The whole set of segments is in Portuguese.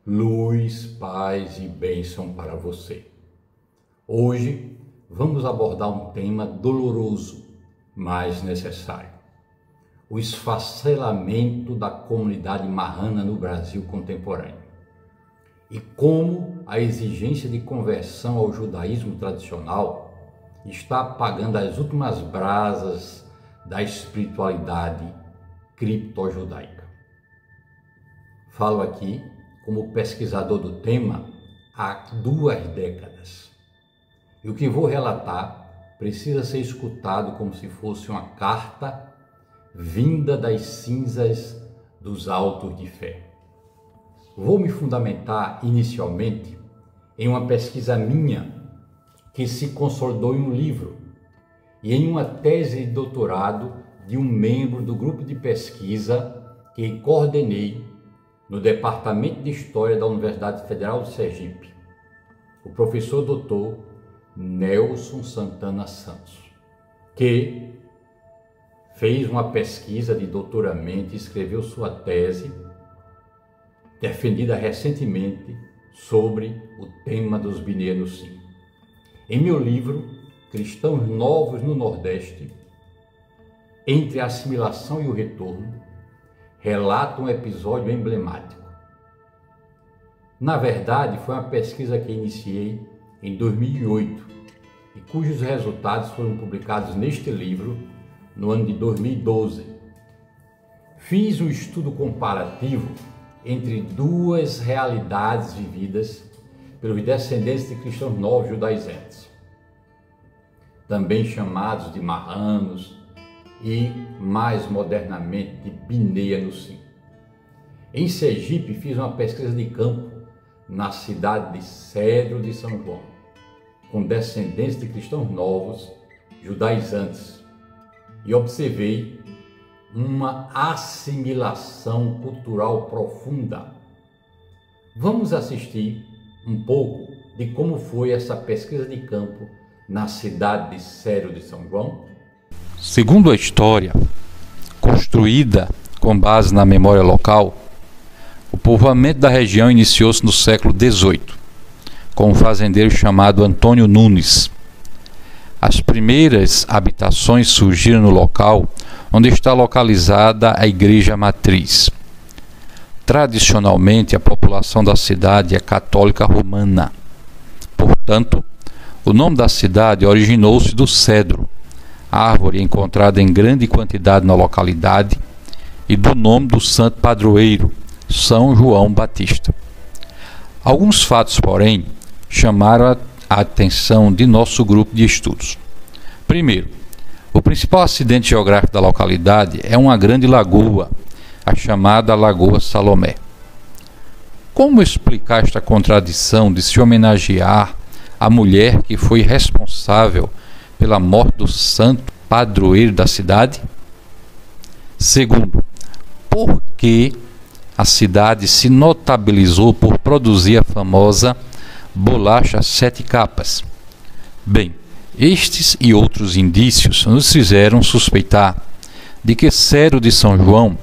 Luz, paz e bênção para você. Hoje vamos abordar um tema doloroso, mas necessário: o esfacelamento da comunidade marrana no Brasil contemporâneo e como a exigência de conversão ao judaísmo tradicional está apagando as últimas brasas da espiritualidade criptojudaica. Falo aqui como pesquisador do tema há 2 décadas. E o que vou relatar precisa ser escutado como se fosse uma carta vinda das cinzas dos autos de fé. Vou me fundamentar inicialmente em uma pesquisa minha que se consolidou em um livro e em uma tese de doutorado de um membro do grupo de pesquisa que coordenei no Departamento de História da Universidade Federal de Sergipe, o professor Dr. Nelson Santana Santos, que fez uma pesquisa de doutoramento e escreveu sua tese, defendida recentemente, sobre o tema dos Bnei Anussim. Em meu livro, Cristãos Novos no Nordeste, entre a assimilação e o retorno, relata um episódio emblemático. Na verdade, foi uma pesquisa que iniciei em 2008 e cujos resultados foram publicados neste livro no ano de 2012. Fiz um estudo comparativo entre 2 realidades vividas pelos descendentes de cristãos novos judaizantes, também chamados de marranos, e mais modernamente de Bnei Anussim. Em Sergipe fiz uma pesquisa de campo na cidade de Cedro de São João, com descendentes de cristãos novos, judaizantes, e observei uma assimilação cultural profunda. Vamos assistir um pouco de como foi essa pesquisa de campo na cidade de Cedro de São João. Segundo a história, construída com base na memória local, o povoamento da região iniciou-se no século XVIII, com um fazendeiro chamado Antônio Nunes. As primeiras habitações surgiram no local onde está localizada a igreja matriz. Tradicionalmente, a população da cidade é católica romana. Portanto, o nome da cidade originou-se do cedro, árvore encontrada em grande quantidade na localidade, e do nome do santo padroeiro, São João Batista. Alguns fatos, porém, chamaram a atenção de nosso grupo de estudos. Primeiro, o principal acidente geográfico da localidade é uma grande lagoa, a chamada Lagoa Salomé. Como explicar esta contradição de se homenagear a mulher que foi responsável pela morte do santo padroeiro da cidade? Segundo, por que a cidade se notabilizou por produzir a famosa bolacha 7 capas? Bem, estes e outros indícios nos fizeram suspeitar de que Cedro de São João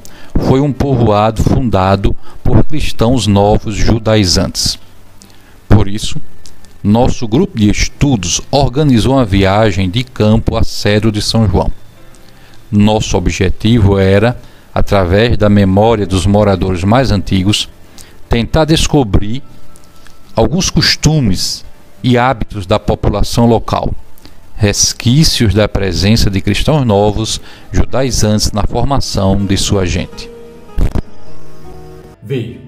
foi um povoado fundado por cristãos novos judaizantes. Por isso, nosso grupo de estudos organizou uma viagem de campo a Cedro de São João. Nosso objetivo era, através da memória dos moradores mais antigos, tentar descobrir alguns costumes e hábitos da população local, resquícios da presença de cristãos novos judaizantes na formação de sua gente. Veja,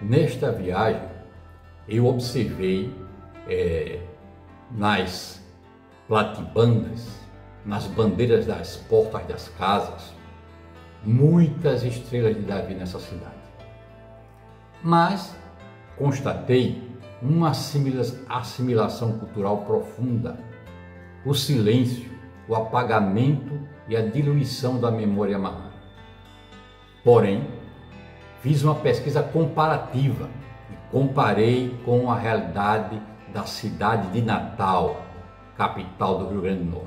nesta viagem eu observei nas platibandas, nas bandeiras das portas das casas, muitas estrelas de Davi nessa cidade. Mas constatei uma assimilação cultural profunda, o silêncio, o apagamento e a diluição da memória marrana. Porém, fiz uma pesquisa comparativa e comparei com a realidade da cidade de Natal, capital do Rio Grande do Norte.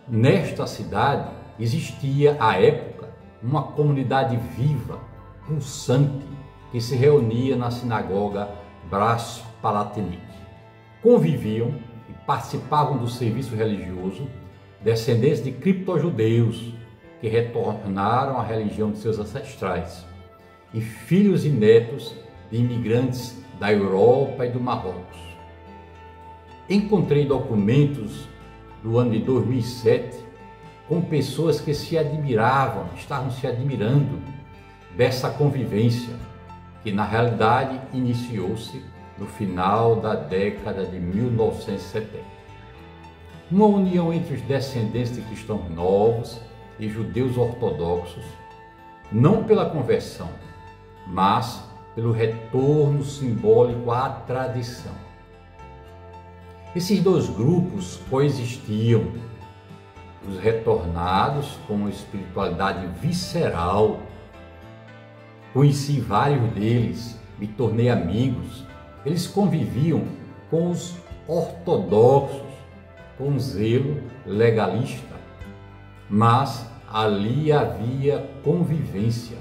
Nesta cidade existia, à época, uma comunidade viva, pulsante, que se reunia na sinagoga Brás Palatinique. Conviviam e participavam do serviço religioso descendentes de criptojudeus que retornaram à religião de seus ancestrais e filhos e netos de imigrantes da Europa e do Marrocos. Encontrei documentos do ano de 2007 com pessoas que se admiravam, estavam se admirando dessa convivência que na realidade iniciou-se no final da década de 1970. Uma união entre os descendentes de cristãos novos e judeus ortodoxos, não pela conversão, mas pelo retorno simbólico à tradição. Esses dois grupos coexistiam, os retornados com uma espiritualidade visceral. Conheci vários deles, me tornei amigos. Eles conviviam com os ortodoxos, com zelo legalista, mas ali havia convivência,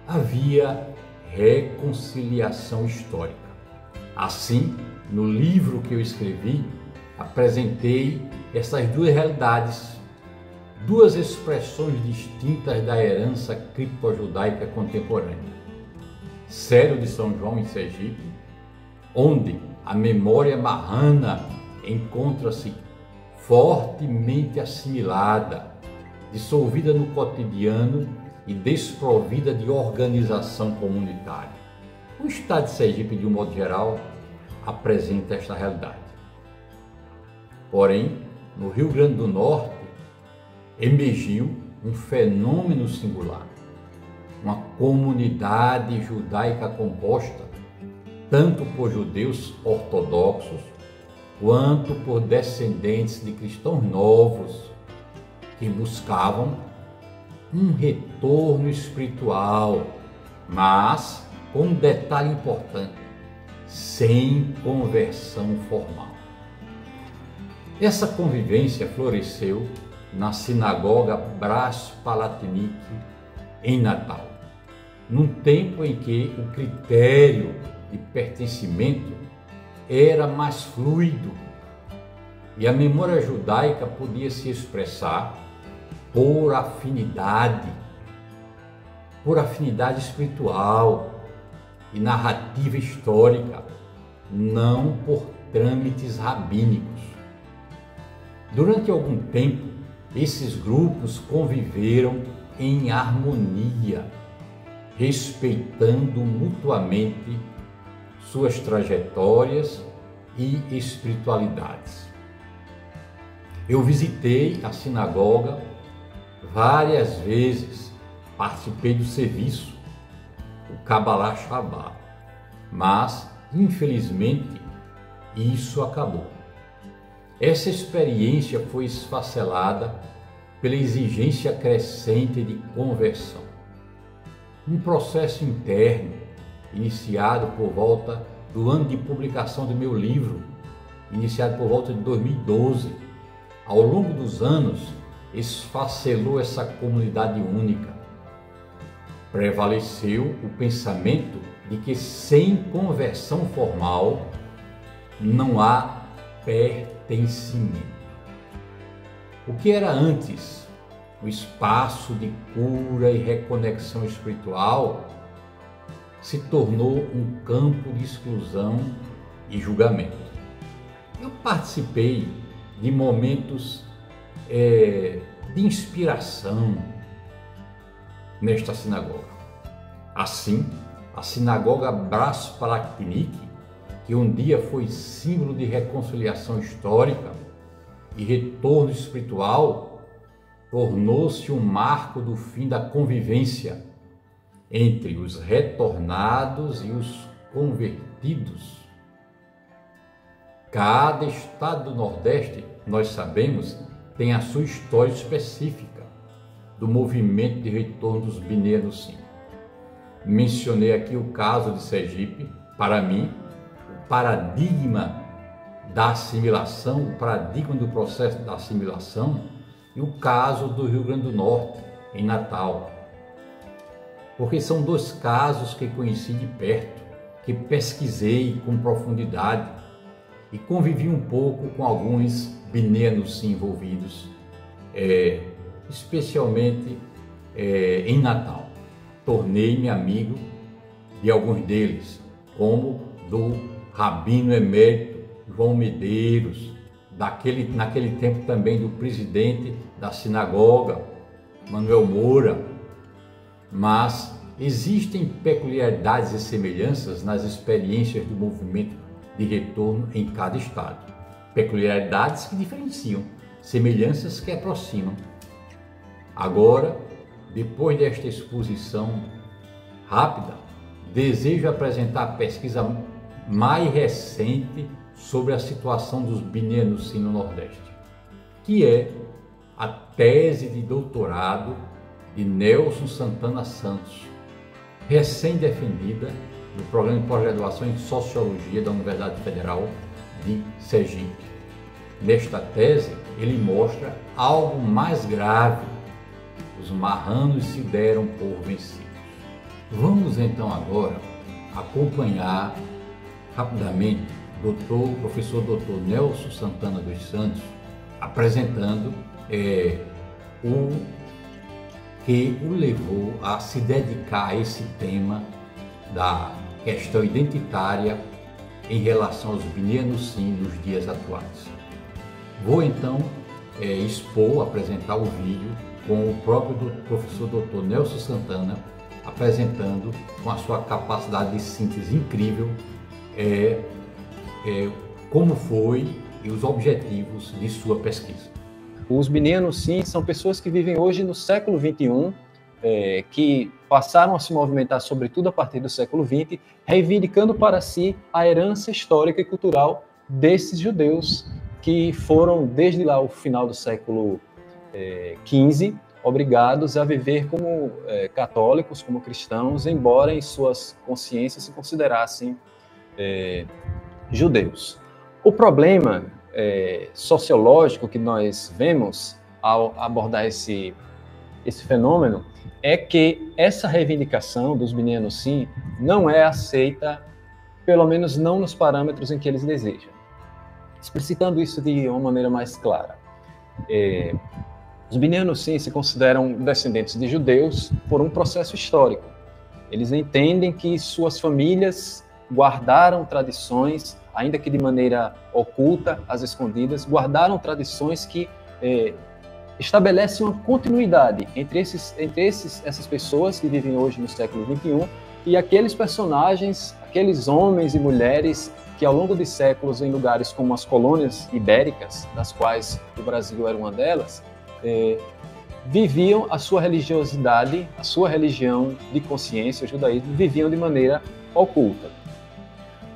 havia reconciliação histórica. Assim, no livro que eu escrevi, apresentei essas duas realidades, duas expressões distintas da herança cripto-judaica contemporânea. Cério de São João, em Sergipe, onde a memória marrana encontra-se fortemente assimilada, dissolvida no cotidiano e desprovida de organização comunitária. O estado de Sergipe, de um modo geral, apresenta esta realidade. Porém, no Rio Grande do Norte, emergiu um fenômeno singular, uma comunidade judaica composta tanto por judeus ortodoxos quanto por descendentes de cristãos novos que buscavam um retorno espiritual, mas com um detalhe importante: sem conversão formal. Essa convivência floresceu na sinagoga Brás Palatinique, em Natal, num tempo em que o critério de pertencimento era mais fluido e a memória judaica podia se expressar por afinidade espiritual e narrativa histórica, não por trâmites rabínicos. Durante algum tempo, esses grupos conviveram em harmonia, respeitando mutuamente suas trajetórias e espiritualidades. Eu visitei a sinagoga várias vezes, participei do serviço, o Kabbalah Shabbat, mas, infelizmente, isso acabou. Essa experiência foi esfacelada pela exigência crescente de conversão. Um processo interno, iniciado por volta do ano de publicação do meu livro, iniciado por volta de 2012, ao longo dos anos, esfacelou essa comunidade única. Prevaleceu o pensamento de que sem conversão formal não há pertencimento. O que era antes o espaço de cura e reconexão espiritual se tornou um campo de exclusão e julgamento. Eu participei de momentos de inspiração nesta sinagoga. Assim, a sinagoga Brás Palatinique, que um dia foi símbolo de reconciliação histórica e retorno espiritual, tornou-se um marco do fim da convivência entre os retornados e os convertidos. Cada estado do Nordeste, nós sabemos, tem a sua história específica do movimento de retorno dos Bnei Anussim. Mencionei aqui o caso de Sergipe. Para mim, o paradigma da assimilação, o paradigma do processo da assimilação, e o caso do Rio Grande do Norte, em Natal, porque são dois casos que conheci de perto, que pesquisei com profundidade e convivi um pouco com alguns binenos envolvidos, especialmente em Natal. Tornei-me amigo de alguns deles, como do rabino emérito João Medeiros, naquele tempo também do presidente da sinagoga, Manuel Moura. Mas existem peculiaridades e semelhanças nas experiências do movimento de retorno em cada estado. Peculiaridades que diferenciam, semelhanças que aproximam. Agora, depois desta exposição rápida, desejo apresentar a pesquisa mais recente sobre a situação dos binenos no Nordeste, que é a tese de doutorado de Nelson Santana Santos, recém-defendida no Programa de Pós-Graduação em Sociologia da Universidade Federal de Sergipe. Nesta tese, ele mostra algo mais grave: os marranos se deram por vencidos. Vamos então agora acompanhar rapidamente o professor Dr. Nelson Santana dos Santos apresentando o que o levou a se dedicar a esse tema da questão identitária em relação aos binenos sim nos dias atuais. Vou então apresentar o vídeo com o próprio professor Dr. Nelson Santana apresentando com a sua capacidade de síntese incrível como foi e os objetivos de sua pesquisa. Os binenos, sim, são pessoas que vivem hoje no século XXI, que passaram a se movimentar, sobretudo a partir do século XX, reivindicando para si a herança histórica e cultural desses judeus que foram, desde lá o final do século XV, obrigados a viver como católicos, como cristãos, embora em suas consciências se considerassem judeus. O problema sociológico que nós vemos ao abordar esse fenômeno é que essa reivindicação dos binenos sim não é aceita, pelo menos não nos parâmetros em que eles desejam. Explicitando isso de uma maneira mais clara, os binenos sim se consideram descendentes de judeus por um processo histórico. Eles entendem que suas famílias guardaram tradições, ainda que de maneira oculta, às escondidas, guardaram tradições que estabelecem uma continuidade entre essas pessoas que vivem hoje no século XXI e aqueles personagens, aqueles homens e mulheres que ao longo de séculos, em lugares como as colônias ibéricas, das quais o Brasil era uma delas, viviam a sua religiosidade, a sua religião de consciência, o judaísmo, viviam de maneira oculta.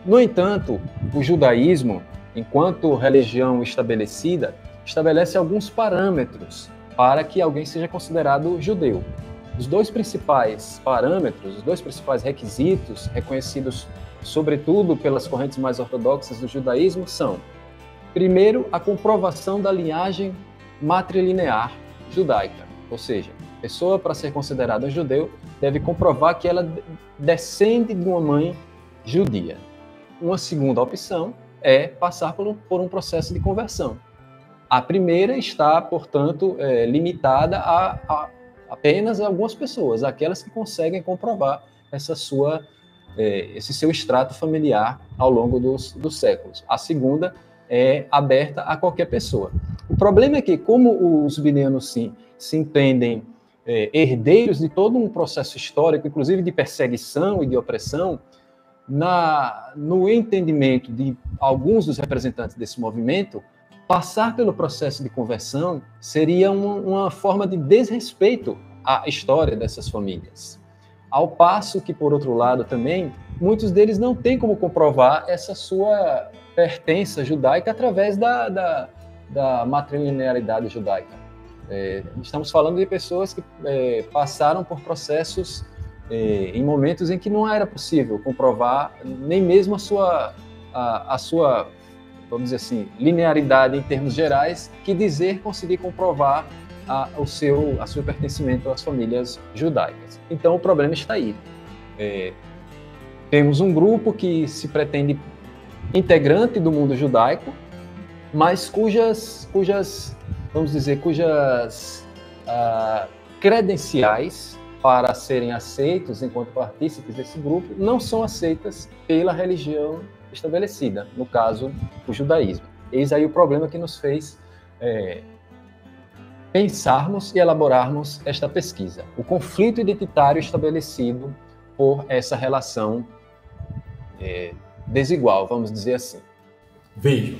No entanto, o judaísmo, enquanto religião estabelecida, estabelece alguns parâmetros para que alguém seja considerado judeu. Os dois principais parâmetros, os dois principais requisitos reconhecidos sobretudo pelas correntes mais ortodoxas do judaísmo são, primeiro, a comprovação da linhagem matrilinear judaica, ou seja, a pessoa, para ser considerada judeu, deve comprovar que ela descende de uma mãe judia. Uma segunda opção é passar por um processo de conversão. A primeira está, portanto, limitada a apenas algumas pessoas, aquelas que conseguem comprovar esse seu extrato familiar ao longo dos séculos. A segunda é aberta a qualquer pessoa. O problema é que, como os binenos sim se entendem herdeiros de todo um processo histórico, inclusive de perseguição e de opressão, no entendimento de alguns dos representantes desse movimento, passar pelo processo de conversão seria uma forma de desrespeito à história dessas famílias. Ao passo que, por outro lado, também, muitos deles não têm como comprovar essa sua pertença judaica através da matrilinearidade judaica. Estamos falando de pessoas que passaram por processos em momentos em que não era possível comprovar nem mesmo a sua, vamos dizer assim, linearidade em termos gerais, que dizer conseguir comprovar o seu pertencimento às famílias judaicas. Então, o problema está aí. Temos um grupo que se pretende integrante do mundo judaico, mas cujas credenciais para serem aceitos enquanto partícipes desse grupo não são aceitas pela religião estabelecida, no caso, o judaísmo. Eis aí o problema que nos fez pensarmos e elaborarmos esta pesquisa. O conflito identitário estabelecido por essa relação desigual, vamos dizer assim. Vejam,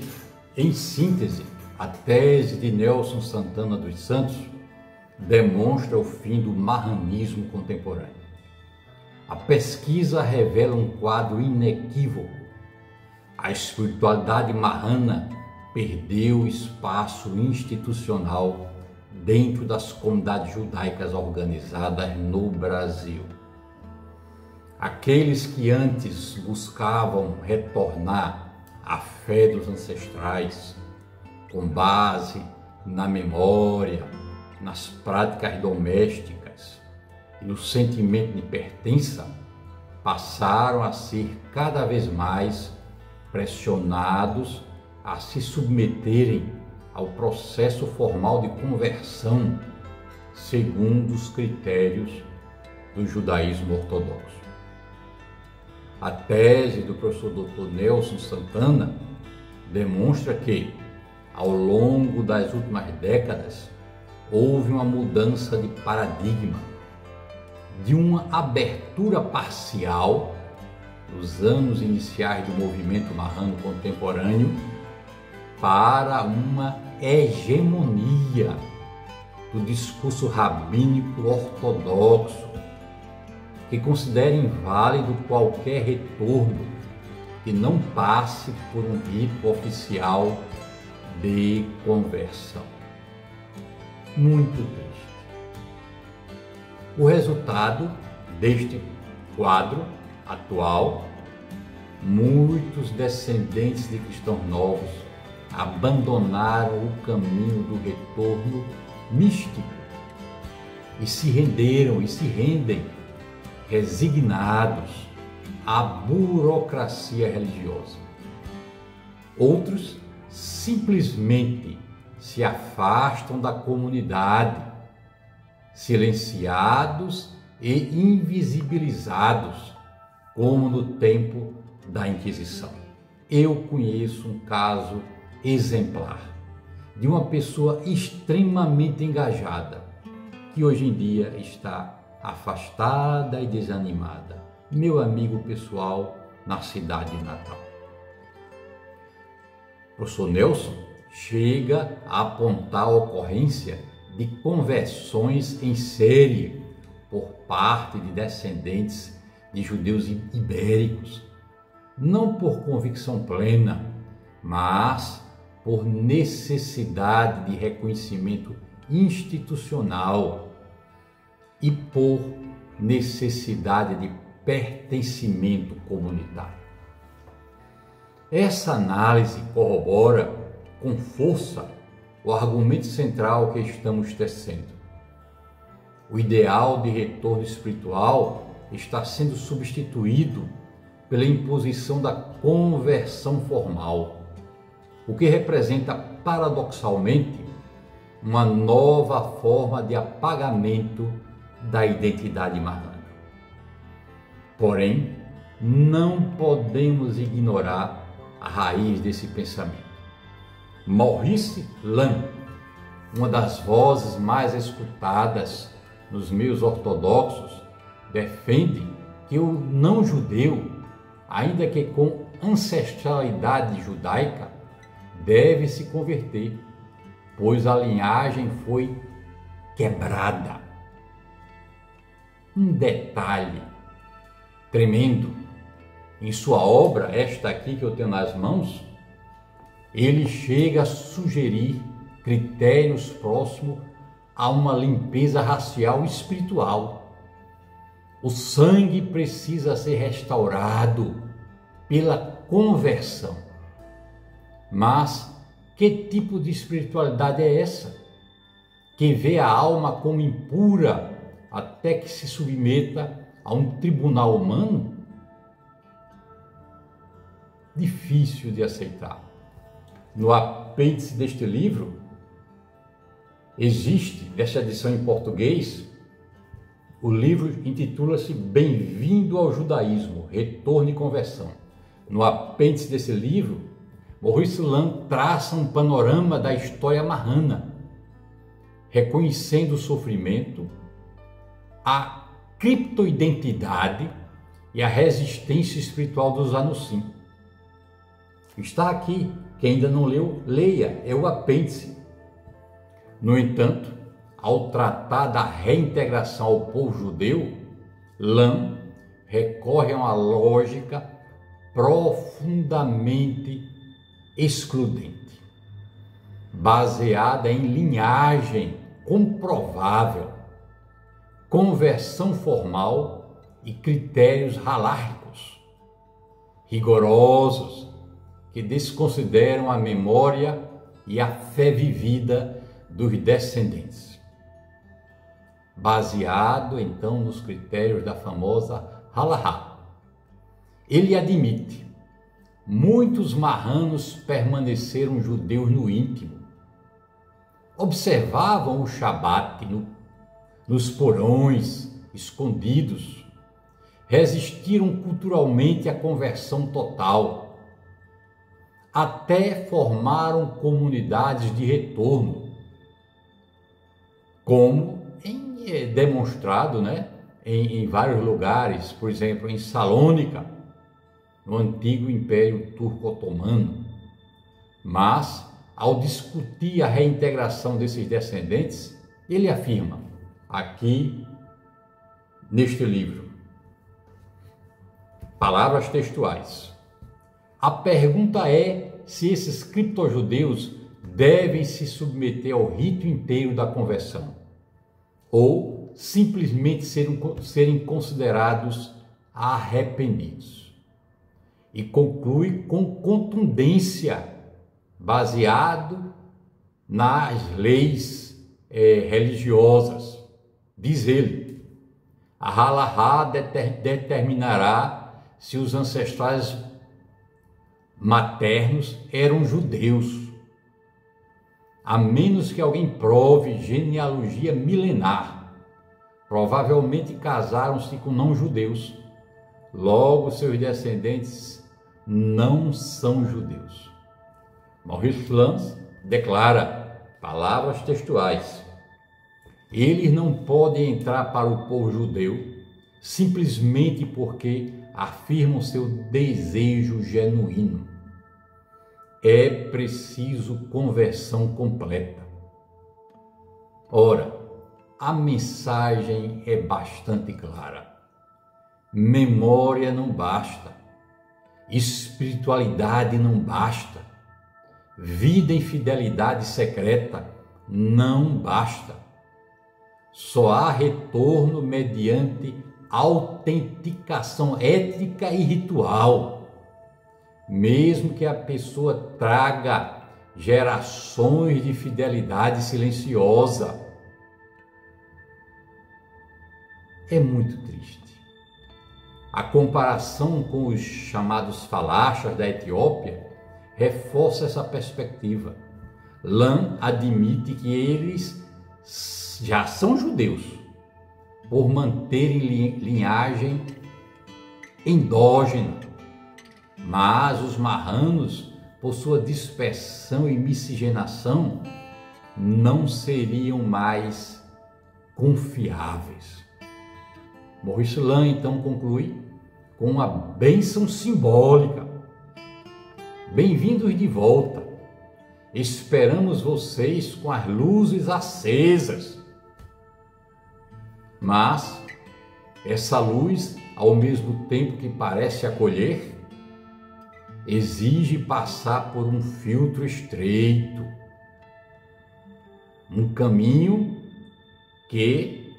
em síntese, a tese de Nelson Santana dos Santos demonstra o fim do marranismo contemporâneo. A pesquisa revela um quadro inequívoco. A espiritualidade marrana perdeu espaço institucional dentro das comunidades judaicas organizadas no Brasil. Aqueles que antes buscavam retornar à fé dos ancestrais, com base na memória, nas práticas domésticas e no sentimento de pertença, passaram a ser cada vez mais pressionados a se submeterem ao processo formal de conversão segundo os critérios do judaísmo ortodoxo. A tese do professor Dr. Nelson Santana demonstra que, ao longo das últimas décadas, houve uma mudança de paradigma, de uma abertura parcial nos anos iniciais do movimento marrano contemporâneo para uma hegemonia do discurso rabínico ortodoxo, que considera inválido qualquer retorno que não passe por um rito oficial de conversão. Muito triste. O resultado deste quadro atual, muitos descendentes de cristãos novos abandonaram o caminho do retorno místico e se renderam e se rendem resignados à burocracia religiosa. Outros simplesmente se afastam da comunidade, silenciados e invisibilizados, como no tempo da Inquisição. Eu conheço um caso exemplar de uma pessoa extremamente engajada, que hoje em dia está afastada e desanimada. Meu amigo pessoal na cidade de Natal. O professor Nelson chega a apontar a ocorrência de conversões em série por parte de descendentes de judeus ibéricos, não por convicção plena, mas por necessidade de reconhecimento institucional e por necessidade de pertencimento comunitário. Essa análise corrobora com força o argumento central que estamos tecendo. O ideal de retorno espiritual está sendo substituído pela imposição da conversão formal, o que representa paradoxalmente uma nova forma de apagamento da identidade marrana. Porém, não podemos ignorar a raiz desse pensamento. Maurice Lam, uma das vozes mais escutadas nos meios ortodoxos, defende que o não-judeu, ainda que com ancestralidade judaica, deve se converter, pois a linhagem foi quebrada. Um detalhe tremendo, em sua obra, esta aqui que eu tenho nas mãos, ele chega a sugerir critérios próximos a uma limpeza racial e espiritual. O sangue precisa ser restaurado pela conversão. Mas que tipo de espiritualidade é essa? que vê a alma como impura até que se submeta a um tribunal humano? Difícil de aceitar. No apêndice deste livro, existe, desta edição em português, o livro intitula-se Bem-vindo ao Judaísmo, Retorno e Conversão. No apêndice desse livro, Maurice Lang traça um panorama da história marrana, reconhecendo o sofrimento, a criptoidentidade e a resistência espiritual dos Anusim. Está aqui, quem ainda não leu, leia, é o apêndice. No entanto, ao tratar da reintegração ao povo judeu, Lang recorre a uma lógica profundamente excludente, baseada em linhagem comprovável, conversão formal e critérios halárquicos, rigorosos, que desconsideram a memória e a fé vivida dos descendentes. Baseado, então, nos critérios da famosa halahá. Ele admite, muitos marranos permaneceram judeus no íntimo, observavam o Shabat nos porões escondidos, resistiram culturalmente à conversão total, até formaram comunidades de retorno, como demonstrado, em vários lugares, por exemplo, em Salônica, no antigo Império Turco-Otomano. Mas, ao discutir a reintegração desses descendentes, ele afirma, aqui neste livro, palavras textuais: a pergunta é se esses criptojudeus devem se submeter ao rito inteiro da conversão ou simplesmente serem considerados arrependidos. E conclui com contundência, baseado nas leis religiosas. Diz ele, a halahá determinará se os ancestrais maternos eram judeus, a menos que alguém prove genealogia milenar. Provavelmente casaram-se com não-judeus. Logo, seus descendentes não são judeus. Maurice Lang declara, palavras textuais, eles não podem entrar para o povo judeu simplesmente porque afirmam seu desejo genuíno. É preciso conversão completa. Ora, a mensagem é bastante clara. Memória não basta. Espiritualidade não basta. Vida em fidelidade secreta não basta. Só há retorno mediante autenticação ética e ritual. Mesmo que a pessoa traga gerações de fidelidade silenciosa. É muito triste. A comparação com os chamados falachas da Etiópia reforça essa perspectiva. Lang admite que eles já são judeus, por manterem linhagem endógena, mas os marranos, por sua dispersão e miscigenação, não seriam mais confiáveis. Maurice Lang então conclui com uma bênção simbólica. Bem-vindos de volta. Esperamos vocês com as luzes acesas. Mas essa luz, ao mesmo tempo que parece acolher, exige passar por um filtro estreito, um caminho que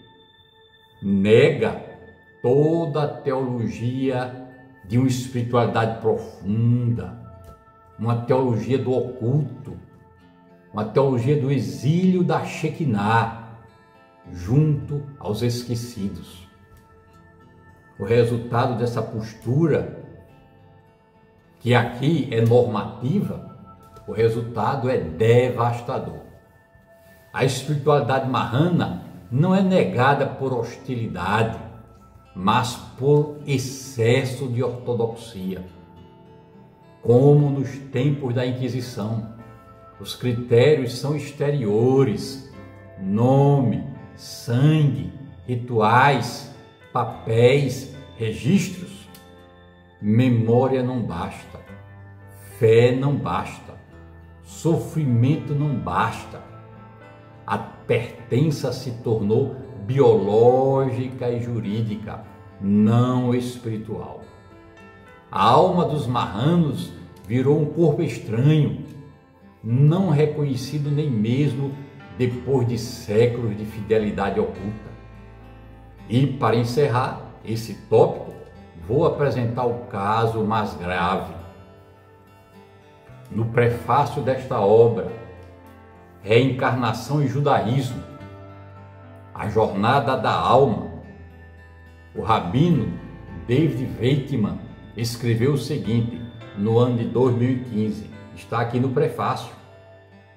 nega toda a teologia de uma espiritualidade profunda, uma teologia do oculto, uma teologia do exílio da Shekinah, junto aos esquecidos. O resultado dessa postura, que aqui é normativa, o resultado é devastador. A espiritualidade marrana não é negada por hostilidade, mas por excesso de ortodoxia. Como nos tempos da Inquisição, os critérios são exteriores: nome, sangue, rituais, papéis, registros. Memória não basta, fé não basta, sofrimento não basta. A pertença se tornou biológica e jurídica, não espiritual. A alma dos marranos virou um corpo estranho, não reconhecido nem mesmo depois de séculos de fidelidade oculta. E para encerrar esse tópico, vou apresentar o caso mais grave. No prefácio desta obra, Reencarnação e Judaísmo, a Jornada da Alma, o rabino David Weitman escreveu o seguinte no ano de 2015. Está aqui no prefácio.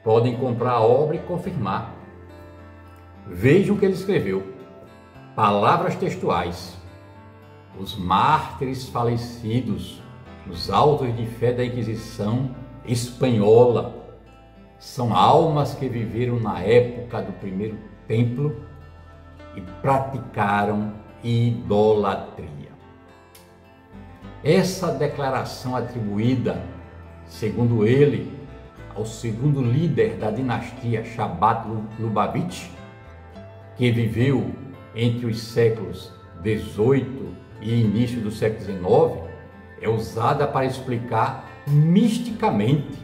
Podem comprar a obra e confirmar. Vejam o que ele escreveu. Palavras textuais. Os mártires falecidos nos autos de fé da Inquisição espanhola são almas que viveram na época do primeiro templo e praticaram idolatria. Essa declaração atribuída, segundo ele, ao segundo líder da dinastia Shabbat Lubavitch, que viveu entre os séculos XVIII e início do século XIX, é usada para explicar misticamente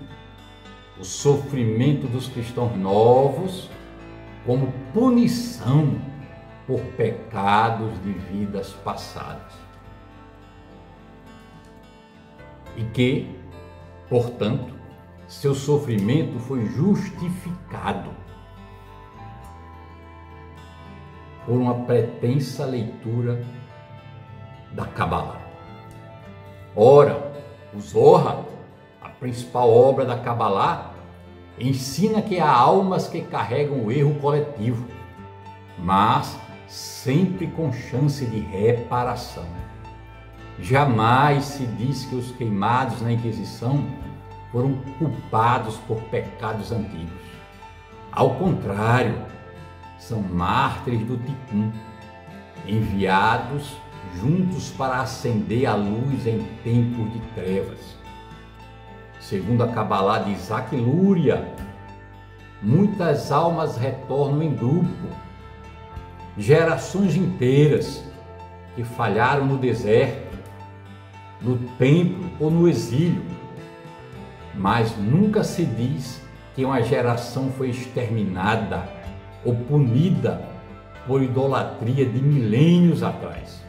o sofrimento dos cristãos novos como punição por pecados de vidas passadas. E que, portanto, seu sofrimento foi justificado por uma pretensa leitura da Kabbalah. Ora, o Zohar, a principal obra da Kabbalah, ensina que há almas que carregam o erro coletivo, mas sempre com chance de reparação. Jamais se diz que os queimados na Inquisição foram culpados por pecados antigos. Ao contrário, são mártires do Tikkun, enviados juntos para acender a luz em tempos de trevas. Segundo a Kabbalah de Isaac Luria, muitas almas retornam em grupo, gerações inteiras que falharam no deserto, no templo ou no exílio, mas nunca se diz que uma geração foi exterminada ou punida por idolatria de milênios atrás.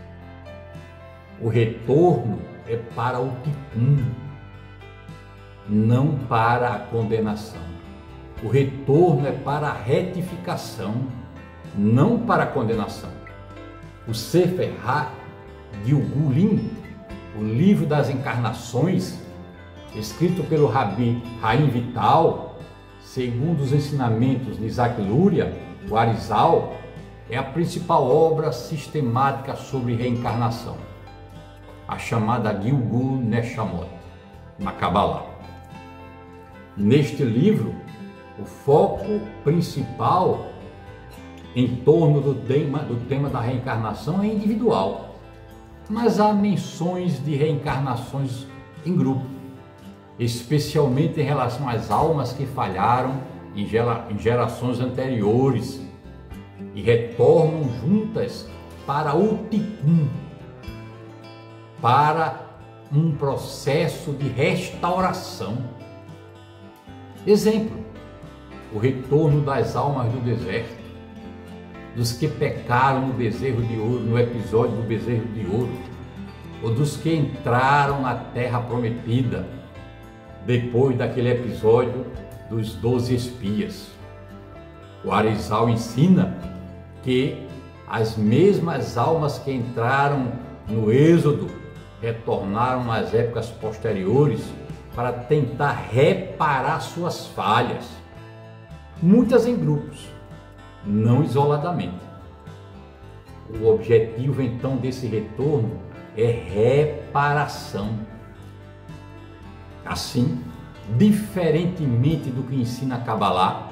O retorno é para o Tikkun, não para a condenação. O retorno é para a retificação, não para a condenação. O Sefer HaGilgulim, o livro das encarnações, escrito pelo Rabi Haim Vital, segundo os ensinamentos de Isaac Luria, o Arizal, é a principal obra sistemática sobre reencarnação, a chamada Gilgul Neshamot, na Kabbalah. Neste livro, o foco principal em torno do tema da reencarnação é individual, mas há menções de reencarnações em grupo, especialmente em relação às almas que falharam em gerações anteriores e retornam juntas para o Tikkun, para um processo de restauração. Exemplo, o retorno das almas do deserto, dos que pecaram no bezerro de ouro, no episódio do bezerro de ouro, ou dos que entraram na terra prometida depois daquele episódio dos 12 espias. O Arizal ensina que as mesmas almas que entraram no Êxodo retornaram nas épocas posteriores para tentar reparar suas falhas, muitas em grupos, não isoladamente. O objetivo então desse retorno é reparação. Assim, diferentemente do que ensina a Kabbalah,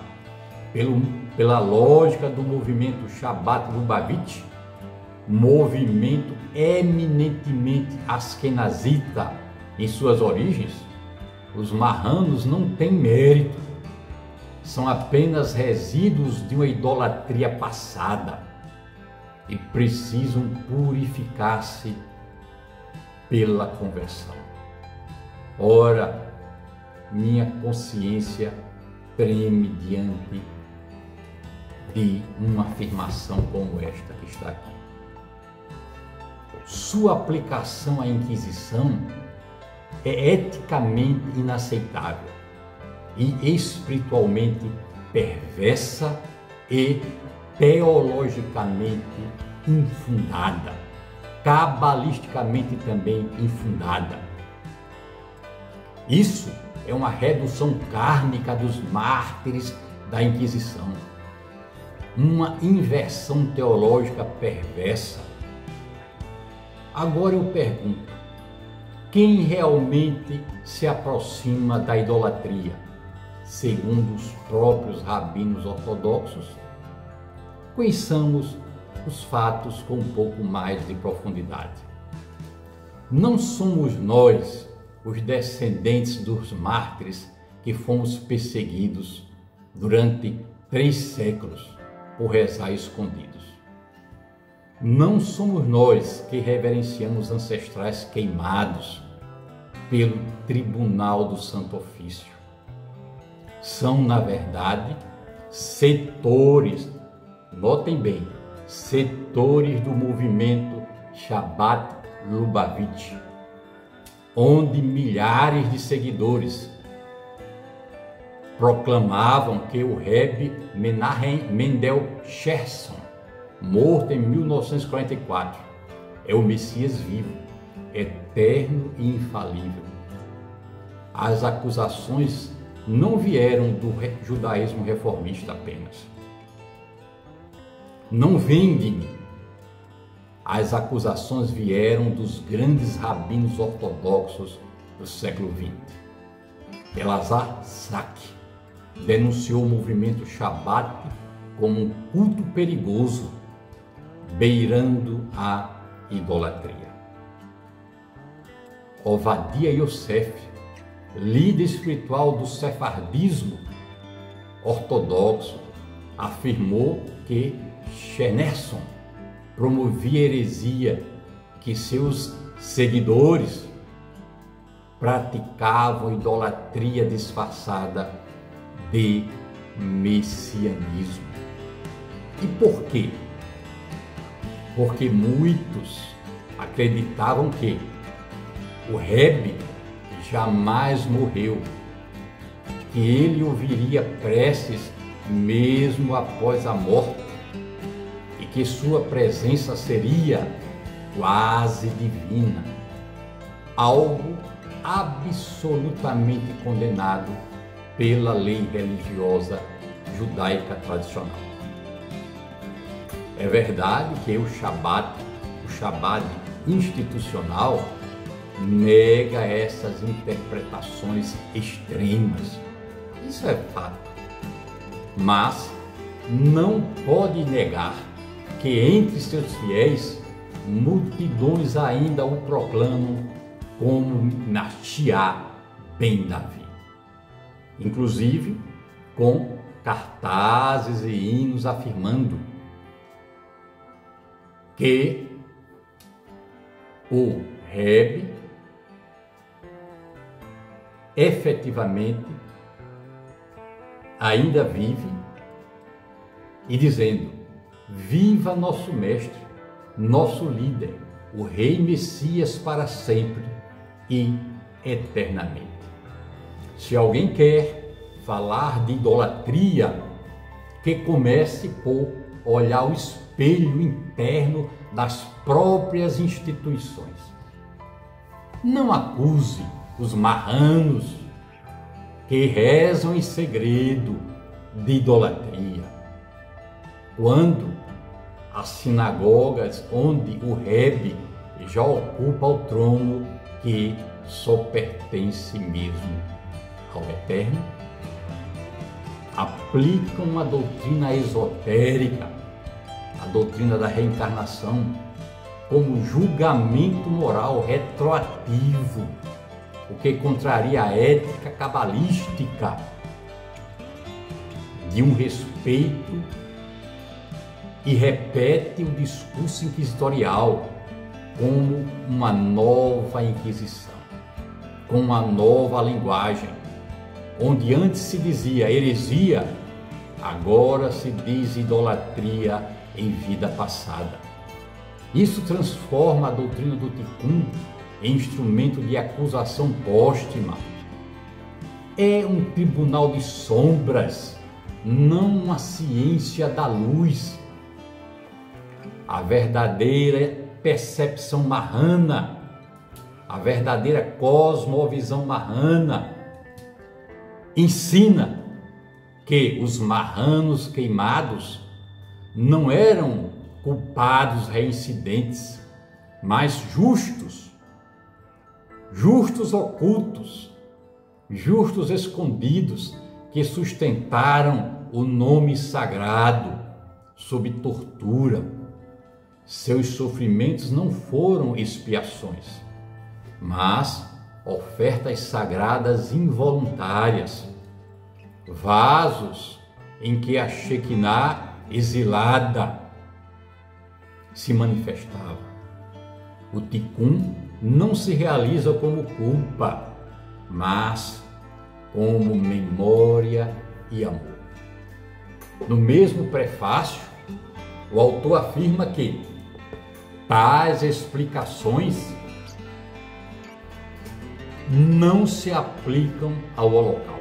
pela lógica do movimento Shabbat Lubavitch, movimento eminentemente askenazita em suas origens, os marranos não têm mérito, são apenas resíduos de uma idolatria passada e precisam purificar-se pela conversão. Ora, minha consciência treme diante de uma afirmação como esta que está aqui. Sua aplicação à Inquisição é eticamente inaceitável e espiritualmente perversa e teologicamente infundada, cabalisticamente também infundada. Isso é uma redução kármica dos mártires da Inquisição, uma inversão teológica perversa. Agora eu pergunto, quem realmente se aproxima da idolatria, segundo os próprios rabinos ortodoxos? Conheçamos os fatos com um pouco mais de profundidade. Não somos nós, os descendentes dos mártires, que fomos perseguidos durante 3 séculos por rezar escondidos. Não somos nós que reverenciamos ancestrais queimados pelo Tribunal do Santo Ofício. São, na verdade, setores, notem bem, setores do movimento Shabbat Lubavitch, onde milhares de seguidores proclamavam que o Rebbe Menahem Mendel Sherzon, morto em 1944, é o Messias vivo, eterno e infalível. As acusações não vieram do judaísmo reformista apenas. Não vêm de mim. As acusações vieram dos grandes rabinos ortodoxos do século XX. Elazar Saki denunciou o movimento Shabbat como um culto perigoso, beirando a idolatria. Ovadia Yosef, líder espiritual do sefardismo ortodoxo, afirmou que Schneerson promovia heresia, que seus seguidores praticavam idolatria disfarçada de messianismo. E por quê? Porque muitos acreditavam que o Rebbe jamais morreu, que ele ouviria preces mesmo após a morte e que sua presença seria quase divina, algo absolutamente condenado pela lei religiosa judaica tradicional. É verdade que o Shabbat institucional, nega essas interpretações extremas. Isso é fato. Mas não pode negar que entre seus fiéis, multidões ainda o proclamam como Mashiach ben Davi. Inclusive com cartazes e hinos afirmando que o Rebbe efetivamente ainda vive e dizendo: viva nosso mestre, nosso líder, o Rei Messias para sempre e eternamente. Se alguém quer falar de idolatria, que comece por olhar o espelho interno das próprias instituições. Não acuse os marranos que rezam em segredo de idolatria, quando as sinagogas onde o Rebbe já ocupa o trono que só pertence mesmo ao Eterno, aplicam a doutrina esotérica, a doutrina da reencarnação, como julgamento moral retroativo, o que contraria a ética cabalística de um respeito, e repete o discurso inquisitorial como uma nova Inquisição, com uma nova linguagem, onde antes se dizia heresia, agora se diz idolatria em vida passada. Isso transforma a doutrina do Tikkun em instrumento de acusação póstuma. É um tribunal de sombras, não uma ciência da luz. A verdadeira percepção marrana, a verdadeira cosmovisão marrana, ensina que os marranos queimados não eram culpados reincidentes, mas justos ocultos, justos escondidos, que sustentaram o nome sagrado sob tortura. Seus sofrimentos não foram expiações, mas ofertas sagradas involuntárias, vasos em que a Shekinah exilada se manifestava. O Tikkun não se realiza como culpa, mas como memória e amor. No mesmo prefácio, o autor afirma que tais explicações não se aplicam ao Holocausto.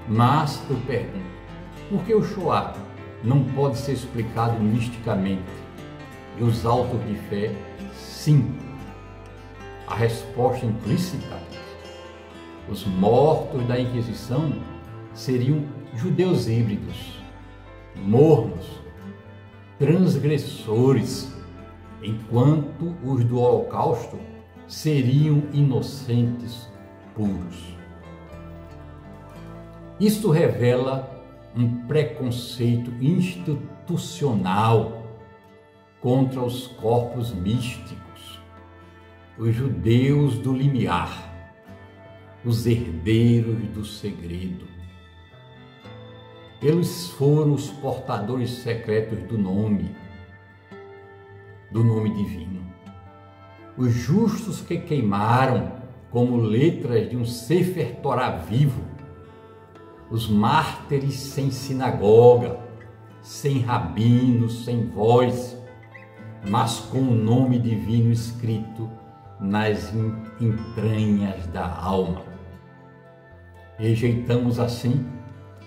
Mas eu pergunto, por que o Shoah não pode ser explicado misticamente e os autos de fé, sim? A resposta implícita: os mortos da Inquisição seriam judeus híbridos, mornos, transgressores, enquanto os do Holocausto seriam inocentes puros. Isto revela um preconceito institucional contra os corpos místicos, os judeus do limiar, os herdeiros do segredo. Eles foram os portadores secretos do nome divino. Os justos que queimaram como letras de um Sefer Torá vivo, os mártires sem sinagoga, sem rabino, sem voz, mas com o nome divino escrito nas entranhas da alma. Rejeitamos assim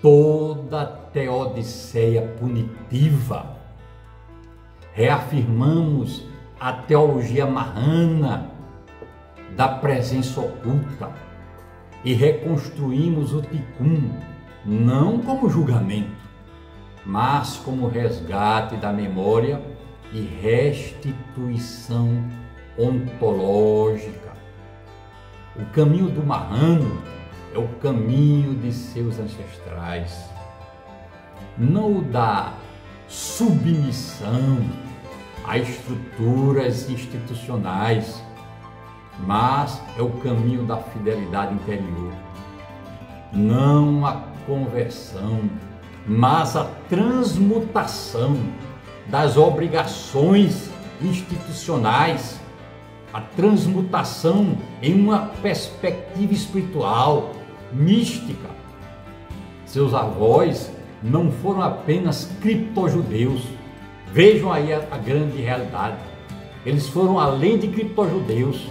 toda a teodiceia punitiva. Reafirmamos a teologia marrana da presença oculta e reconstruímos o Tikkun não como julgamento, mas como resgate da memória e restituição ontológica. O caminho do marrano é o caminho de seus ancestrais, não o da submissão a estruturas institucionais, mas é o caminho da fidelidade interior. Não a conversão, mas a transmutação das obrigações institucionais, a transmutação em uma perspectiva espiritual, mística. Seus avós não foram apenas criptojudeus. Vejam aí a grande realidade. Eles foram, além de criptojudeus,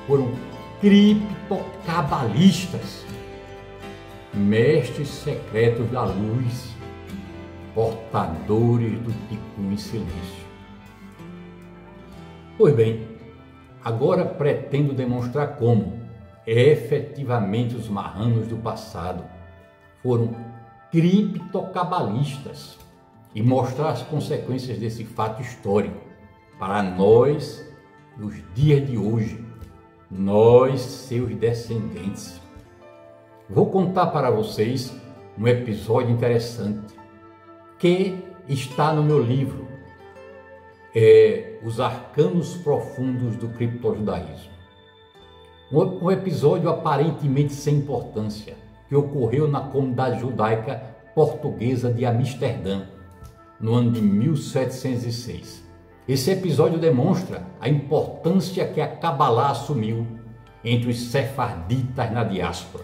foram criptocabalistas. mestres secretos da luz, portadores do ticum em silêncio. Pois bem, agora pretendo demonstrar como, efetivamente, os marranos do passado foram criptocabalistas e mostrar as consequências desse fato histórico para nós, nos dias de hoje, nós, seus descendentes. Vou contar para vocês um episódio interessante que está no meu livro, Os Arcanos Profundos do Criptojudaísmo. Um episódio aparentemente sem importância, que ocorreu na comunidade judaica portuguesa de Amsterdã, no ano de 1706. Esse episódio demonstra a importância que a Cabalá assumiu entre os sefarditas na diáspora.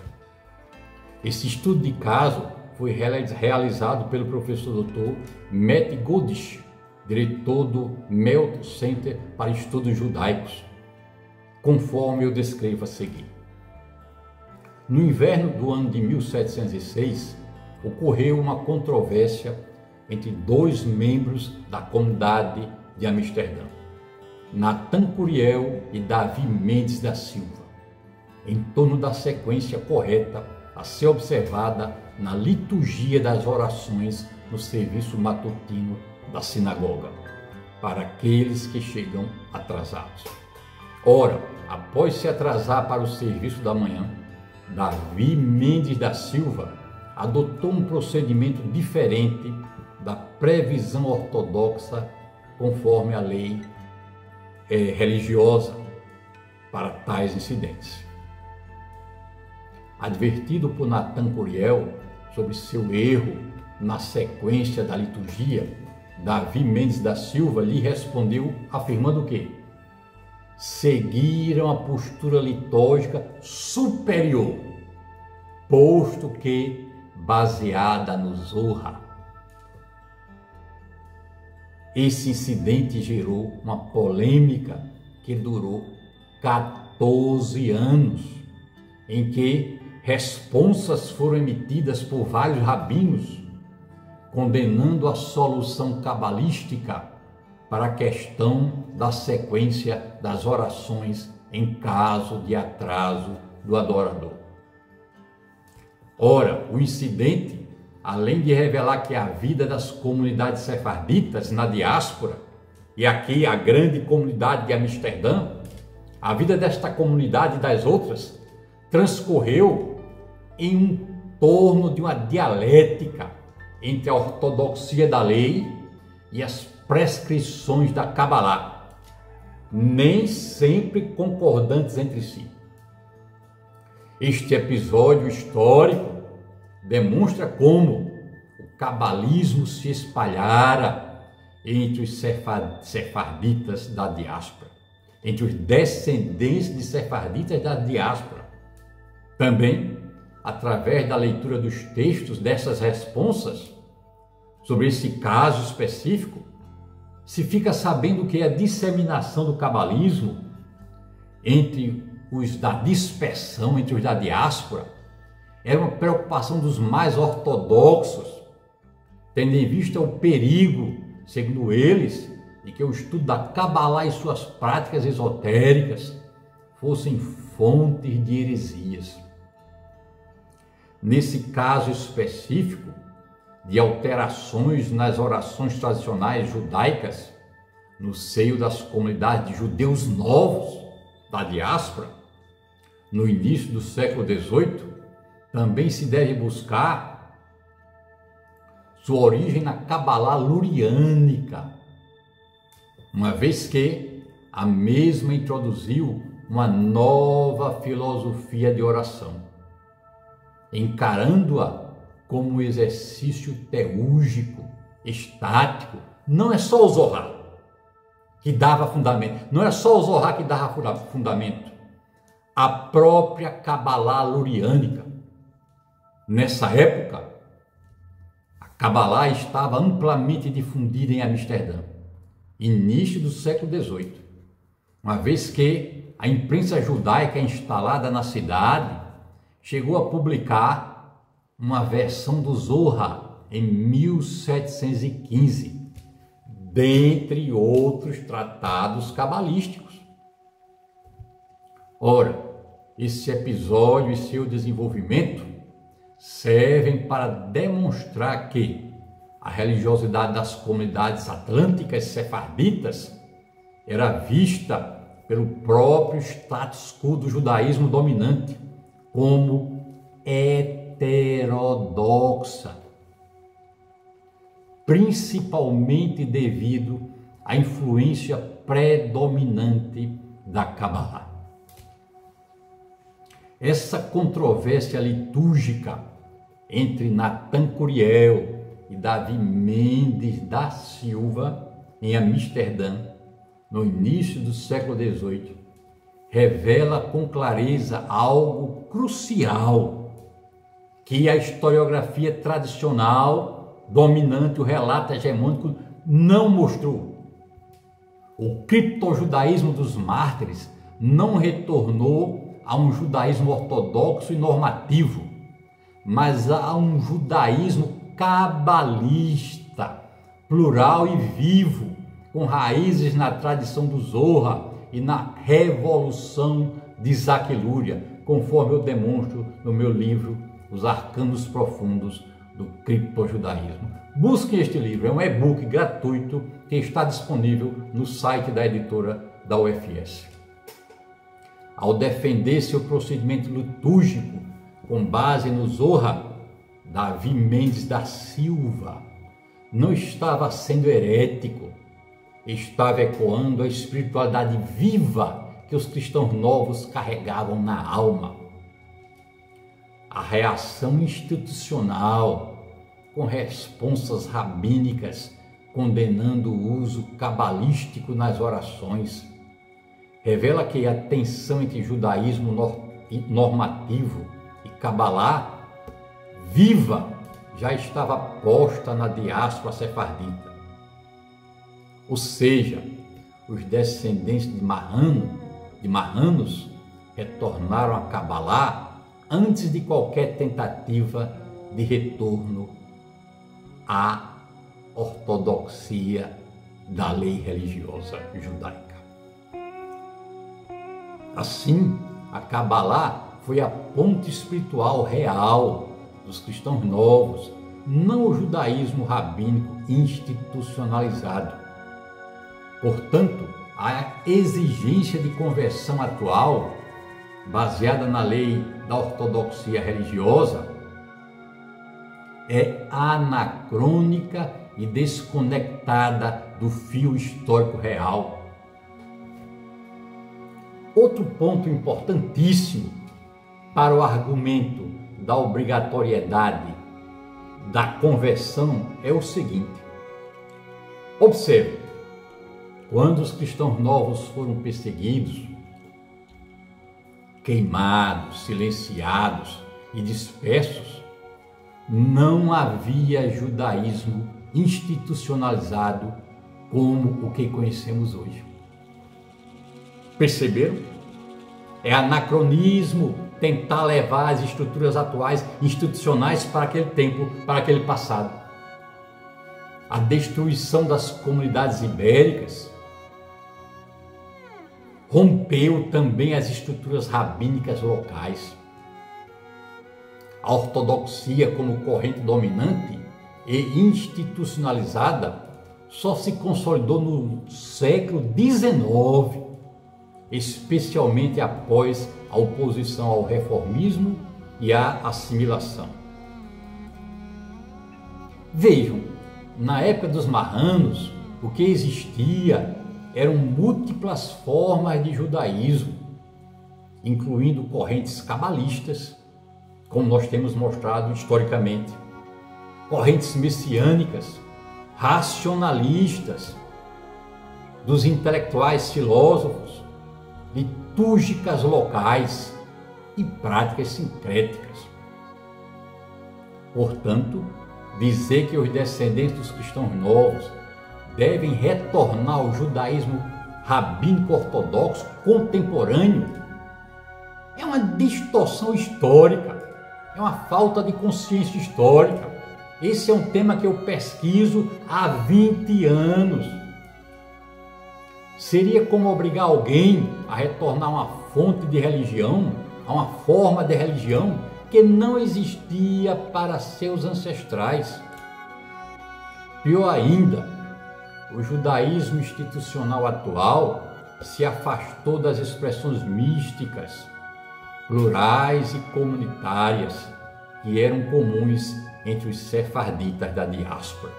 Esse estudo de caso foi realizado pelo professor Dr. Matt Goodish, diretor do Melton Center para Estudos Judaicos, conforme eu descrevo a seguir. No inverno do ano de 1706, ocorreu uma controvérsia entre dois membros da comunidade de Amsterdã, Nathan Curiel e Davi Mendes da Silva, em torno da sequência correta a ser observada na liturgia das orações no serviço matutino da sinagoga, para aqueles que chegam atrasados. Ora, após se atrasar para o serviço da manhã, Davi Mendes da Silva adotou um procedimento diferente da previsão ortodoxa conforme a lei religiosa para tais incidentes. Advertido por Nathan Curiel sobre seu erro na sequência da liturgia, Davi Mendes da Silva lhe respondeu afirmando que seguiram a postura litúrgica superior, posto que baseada no Zohar. Esse incidente gerou uma polêmica que durou 14 anos, em que responsas foram emitidas por vários rabinos, condenando a solução cabalística para a questão da sequência das orações em caso de atraso do adorador. Ora, o incidente, além de revelar que a vida das comunidades sefarditas na diáspora, e aqui a grande comunidade de Amsterdã, a vida desta comunidade e das outras, transcorreu em torno de uma dialética entre a ortodoxia da lei e as prescrições da Cabalá, nem sempre concordantes entre si. Este episódio histórico demonstra como o cabalismo se espalhara entre os sefarditas da diáspora, entre os descendentes de sefarditas da diáspora. Também, através da leitura dos textos dessas responsas sobre esse caso específico, se fica sabendo que a disseminação do cabalismo entre os da dispersão, entre os da diáspora, era uma preocupação dos mais ortodoxos, tendo em vista o perigo, segundo eles, de que o estudo da Cabalá e suas práticas esotéricas fossem fontes de heresias. Nesse caso específico, de alterações nas orações tradicionais judaicas, no seio das comunidades de judeus novos da diáspora, no início do século XVIII, também se deve buscar sua origem na Cabalá luriânica, uma vez que a mesma introduziu uma nova filosofia de oração, encarando-a como um exercício teúrgico, estático. Não é só o Zohar que dava fundamento, não é só o Zohar que dava fundamento, a própria Cabalá luriânica. Nessa época, a Cabalá estava amplamente difundida em Amsterdã, início do século XVIII, uma vez que a imprensa judaica instalada na cidade chegou a publicar uma versão do Zohar em 1715, dentre outros tratados cabalísticos. Ora, esse episódio e seu desenvolvimento servem para demonstrar que a religiosidade das comunidades atlânticas sefarditas era vista pelo próprio status quo do judaísmo dominante como heterodoxa, principalmente devido à influência predominante da Kabbalah. Essa controvérsia litúrgica entre Nathan Curiel e Davi Mendes da Silva, em Amsterdã, no início do século XVIII, revela com clareza algo crucial que a historiografia tradicional dominante, o relato hegemônico, não mostrou. O criptojudaísmo dos mártires não retornou a um judaísmo ortodoxo e normativo, mas a um judaísmo cabalista, plural e vivo, com raízes na tradição do Zohar e na revolução de Isaac Luria, conforme eu demonstro no meu livro Os Arcanos Profundos do Criptojudaísmo. Busquem este livro, é um e-book gratuito que está disponível no site da editora da UFS. Ao defender seu procedimento litúrgico com base no Zohar, Davi Mendes da Silva não estava sendo herético, estava ecoando a espiritualidade viva que os cristãos novos carregavam na alma. A reação institucional, com responsas rabínicas condenando o uso cabalístico nas orações, revela que a tensão entre judaísmo normativo e Kabbalah viva já estava posta na diáspora sefardita. Ou seja, os descendentes de marranos retornaram a Kabbalah antes de qualquer tentativa de retorno à ortodoxia da lei religiosa judaica. Assim, a Kabbalah foi a ponte espiritual real dos cristãos novos, não o judaísmo rabínico institucionalizado. Portanto, a exigência de conversão atual, baseada na lei da ortodoxia religiosa, é anacrônica e desconectada do fio histórico real. Outro ponto importantíssimo para o argumento da obrigatoriedade da conversão é o seguinte: observe, quando os cristãos novos foram perseguidos, queimados, silenciados e dispersos, não havia judaísmo institucionalizado como o que conhecemos hoje. Perceberam? É anacronismo tentar levar as estruturas atuais institucionais para aquele tempo, para aquele passado. A destruição das comunidades ibéricas rompeu também as estruturas rabínicas locais. A ortodoxia como corrente dominante e institucionalizada só se consolidou no século XIX, especialmente após a oposição ao reformismo e à assimilação. Vejam, na época dos marranos, o que existia eram múltiplas formas de judaísmo, incluindo correntes cabalistas, como nós temos mostrado historicamente, correntes messiânicas, racionalistas, dos intelectuais filósofos, litúrgicas locais e práticas sincréticas. Portanto, dizer que os descendentes dos cristãos novos devem retornar ao judaísmo rabínico ortodoxo contemporâneo é uma distorção histórica, é uma falta de consciência histórica. Esse é um tema que eu pesquiso há 20 anos. Seria como obrigar alguém a retornar a uma fonte de religião, a uma forma de religião que não existia para seus ancestrais. Pior ainda, o judaísmo institucional atual se afastou das expressões místicas, plurais e comunitárias que eram comuns entre os sefarditas da diáspora,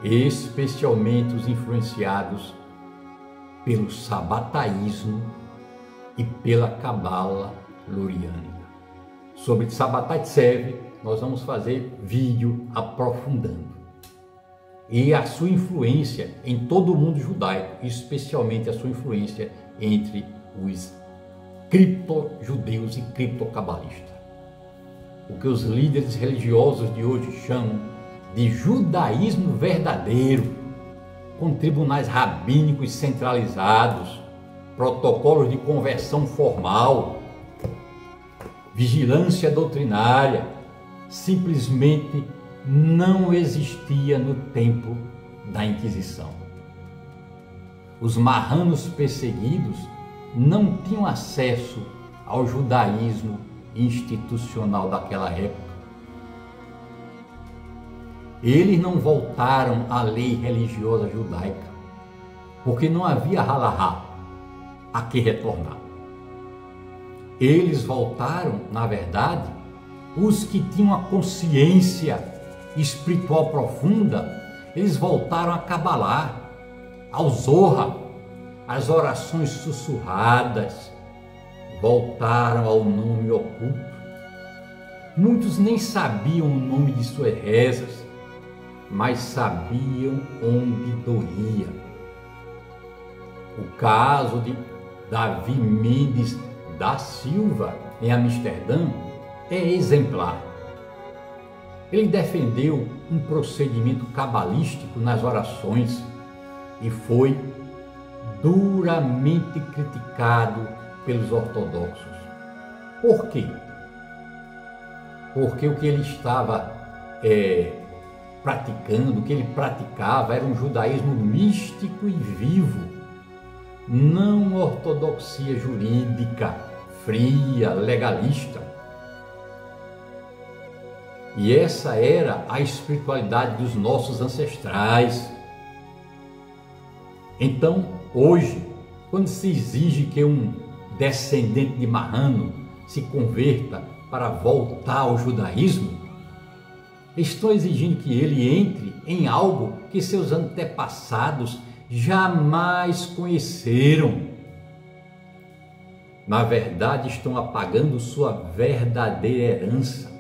especialmente os influenciados pelo sabataísmo e pela cabala luriânica. Sobre Sabatai Tsev, nós vamos fazer vídeo aprofundando. E a sua influência em todo o mundo judaico, especialmente a sua influência entre os cripto-judeus e cripto-cabalistas. O que os líderes religiosos de hoje chamam de judaísmo verdadeiro, com tribunais rabínicos centralizados, protocolos de conversão formal, vigilância doutrinária, simplesmente não existia no tempo da Inquisição. Os marranos perseguidos não tinham acesso ao judaísmo institucional daquela época. Eles não voltaram à lei religiosa judaica, porque não havia halahá a que retornar. Eles voltaram, na verdade, os que tinham a consciência espiritual profunda, eles voltaram a Cabalá, ao Zohar, às orações sussurradas, voltaram ao nome oculto. Muitos nem sabiam o nome de suas rezas, mas sabiam onde doía. O caso de Davi Mendes da Silva, em Amsterdã, é exemplar. Ele defendeu um procedimento cabalístico nas orações e foi duramente criticado pelos ortodoxos. Por quê? Porque o que ele estava praticando, o que ele praticava era um judaísmo místico e vivo, não ortodoxia jurídica, fria, legalista. E essa era a espiritualidade dos nossos ancestrais. Então, hoje, quando se exige que um descendente de marrano se converta para voltar ao judaísmo, estão exigindo que ele entre em algo que seus antepassados jamais conheceram. Na verdade, estão apagando sua verdadeira herança,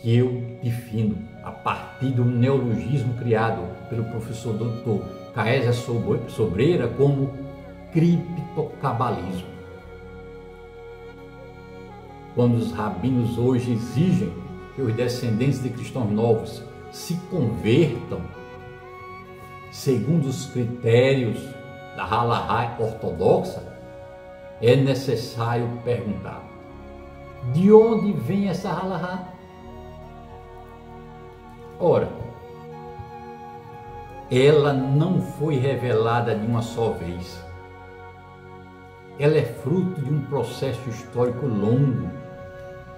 que eu defino a partir do neologismo criado pelo professor Dr. Caésia Sobreira como criptocabalismo. Quando os rabinos hoje exigem que os descendentes de cristãos novos se convertam segundo os critérios da halahá ortodoxa, é necessário perguntar: de onde vem essa halahá? Ora, ela não foi revelada de uma só vez. Ela é fruto de um processo histórico longo,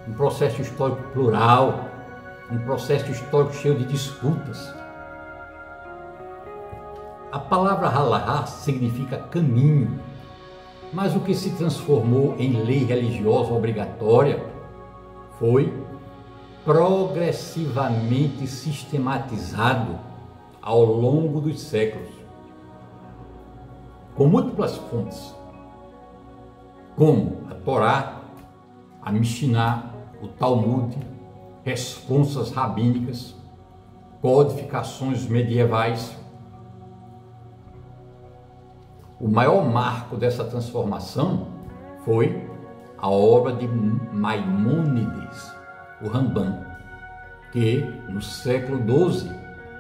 um processo histórico plural, um processo histórico cheio de disputas. A palavra halahá significa caminho, mas o que se transformou em lei religiosa obrigatória foi progressivamente sistematizado ao longo dos séculos, com múltiplas fontes, como a Torá, a Mishnah, o Talmud, responsas rabínicas, codificações medievais. O maior marco dessa transformação foi a obra de Maimônides, o Rambam, que no século XII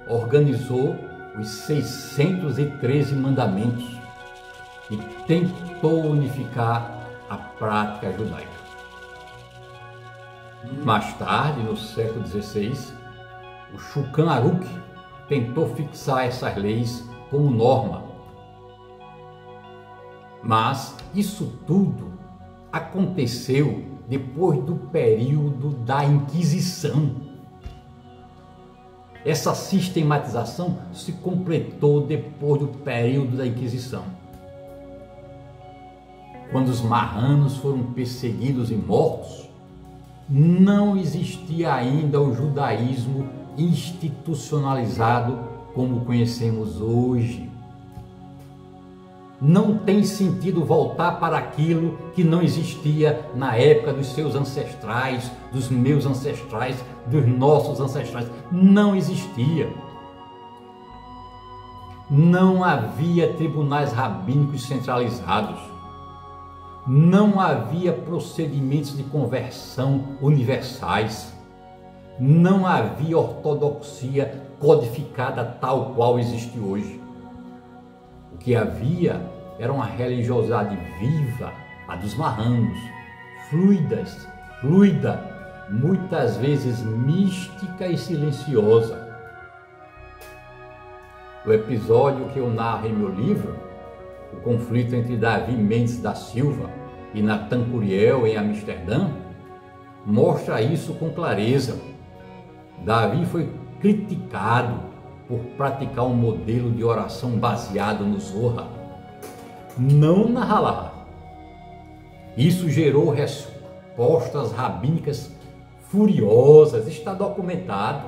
organizou os 613 mandamentos e tentou unificar a prática judaica. Mais tarde, no século XVI, o Shulchan Aruch tentou fixar essas leis como norma. Mas isso tudo aconteceu depois do período da Inquisição. Essa sistematização se completou depois do período da Inquisição, quando os marranos foram perseguidos e mortos. Não existia ainda o judaísmo institucionalizado como conhecemos hoje. Não tem sentido voltar para aquilo que não existia na época dos seus ancestrais, dos meus ancestrais, dos nossos ancestrais. Não existia. Não havia tribunais rabínicos centralizados. Não havia procedimentos de conversão universais. Não havia ortodoxia codificada tal qual existe hoje. O que havia era uma religiosidade viva, a dos marranos, fluida, muitas vezes mística e silenciosa. O episódio que eu narro em meu livro, o conflito entre Davi Mendes da Silva e Nathan Curiel em Amsterdã, mostra isso com clareza. Davi foi criticado por praticar um modelo de oração baseado no Zohar, não na Halá. Isso gerou respostas rabínicas furiosas, está documentado,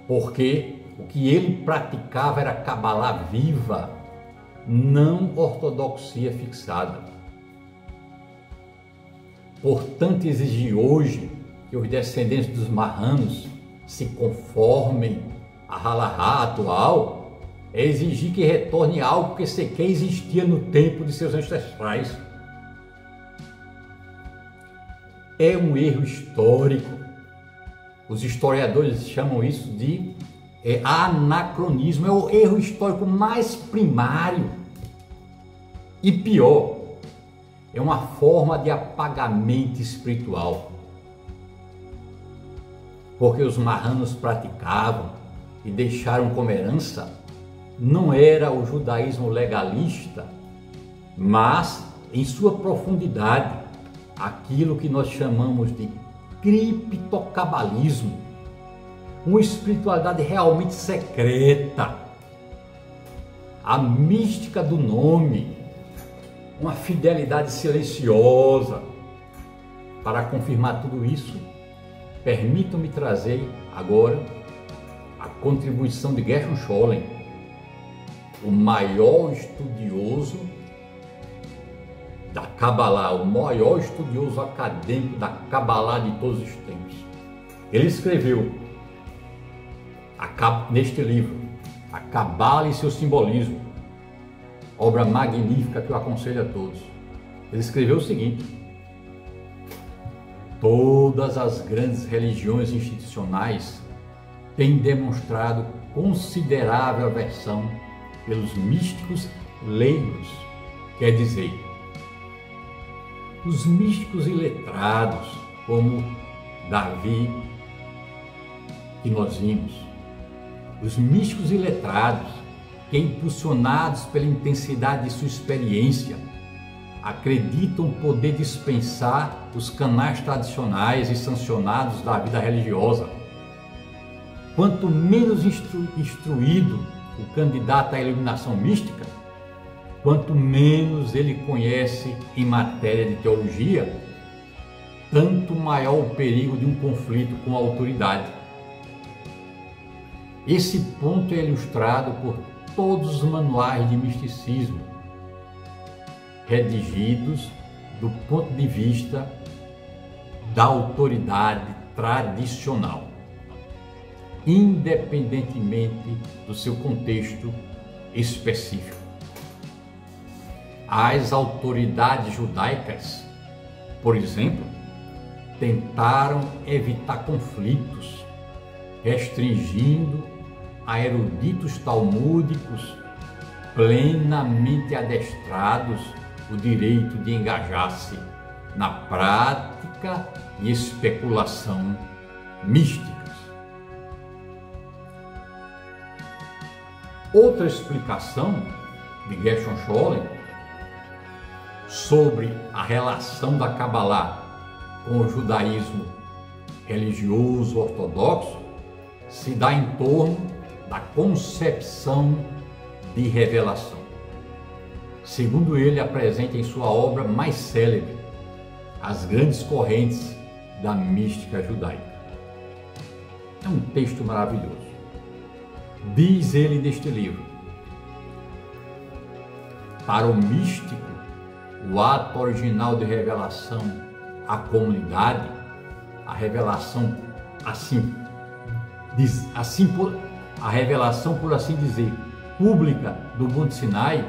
porque o que ele praticava era Cabalá viva, não ortodoxia fixada. Portanto, exigir hoje que os descendentes dos marranos se conformem à Halahá atual é exigir que retorne algo que sequer existia no tempo de seus ancestrais. É um erro histórico. Os historiadores chamam isso de anacronismo. É o erro histórico mais primário e pior. É uma forma de apagamento espiritual. Porque os marranos praticavam e deixaram como herança não era o judaísmo legalista, mas em sua profundidade aquilo que nós chamamos de criptocabalismo, uma espiritualidade realmente secreta, a mística do nome, uma fidelidade silenciosa. Para confirmar tudo isso, permitam-me trazer agora a contribuição de Gershom Scholem, o maior estudioso da Kabbalah, o maior estudioso acadêmico da Kabbalah de todos os tempos. Ele escreveu neste livro, A Kabbalah e seu Simbolismo, obra magnífica que eu aconselho a todos. Ele escreveu o seguinte: todas as grandes religiões institucionais têm demonstrado considerável aversão pelos místicos leigos, quer dizer, os místicos iletrados, como Davi, que nós vimos, os místicos iletrados, que, impulsionados pela intensidade de sua experiência, acreditam poder dispensar os canais tradicionais e sancionados da vida religiosa. Quanto menos instruído o candidato à iluminação mística, quanto menos ele conhece em matéria de teologia, tanto maior o perigo de um conflito com a autoridade. Esse ponto é ilustrado por todos os manuais de misticismo, redigidos do ponto de vista da autoridade tradicional, independentemente do seu contexto específico. As autoridades judaicas, por exemplo, tentaram evitar conflitos, restringindo a eruditos talmúdicos plenamente adestrados o direito de engajar-se na prática e especulação místicas. Outra explicação de Gershon Scholem sobre a relação da Kabbalah com o judaísmo religioso ortodoxo se dá em torno da concepção de revelação. Segundo ele, apresenta em sua obra mais célebre as grandes correntes da mística judaica. É um texto maravilhoso. Diz ele neste livro: para o místico, o ato original de revelação à comunidade, a revelação a revelação, por assim dizer, pública do Monte Sinai,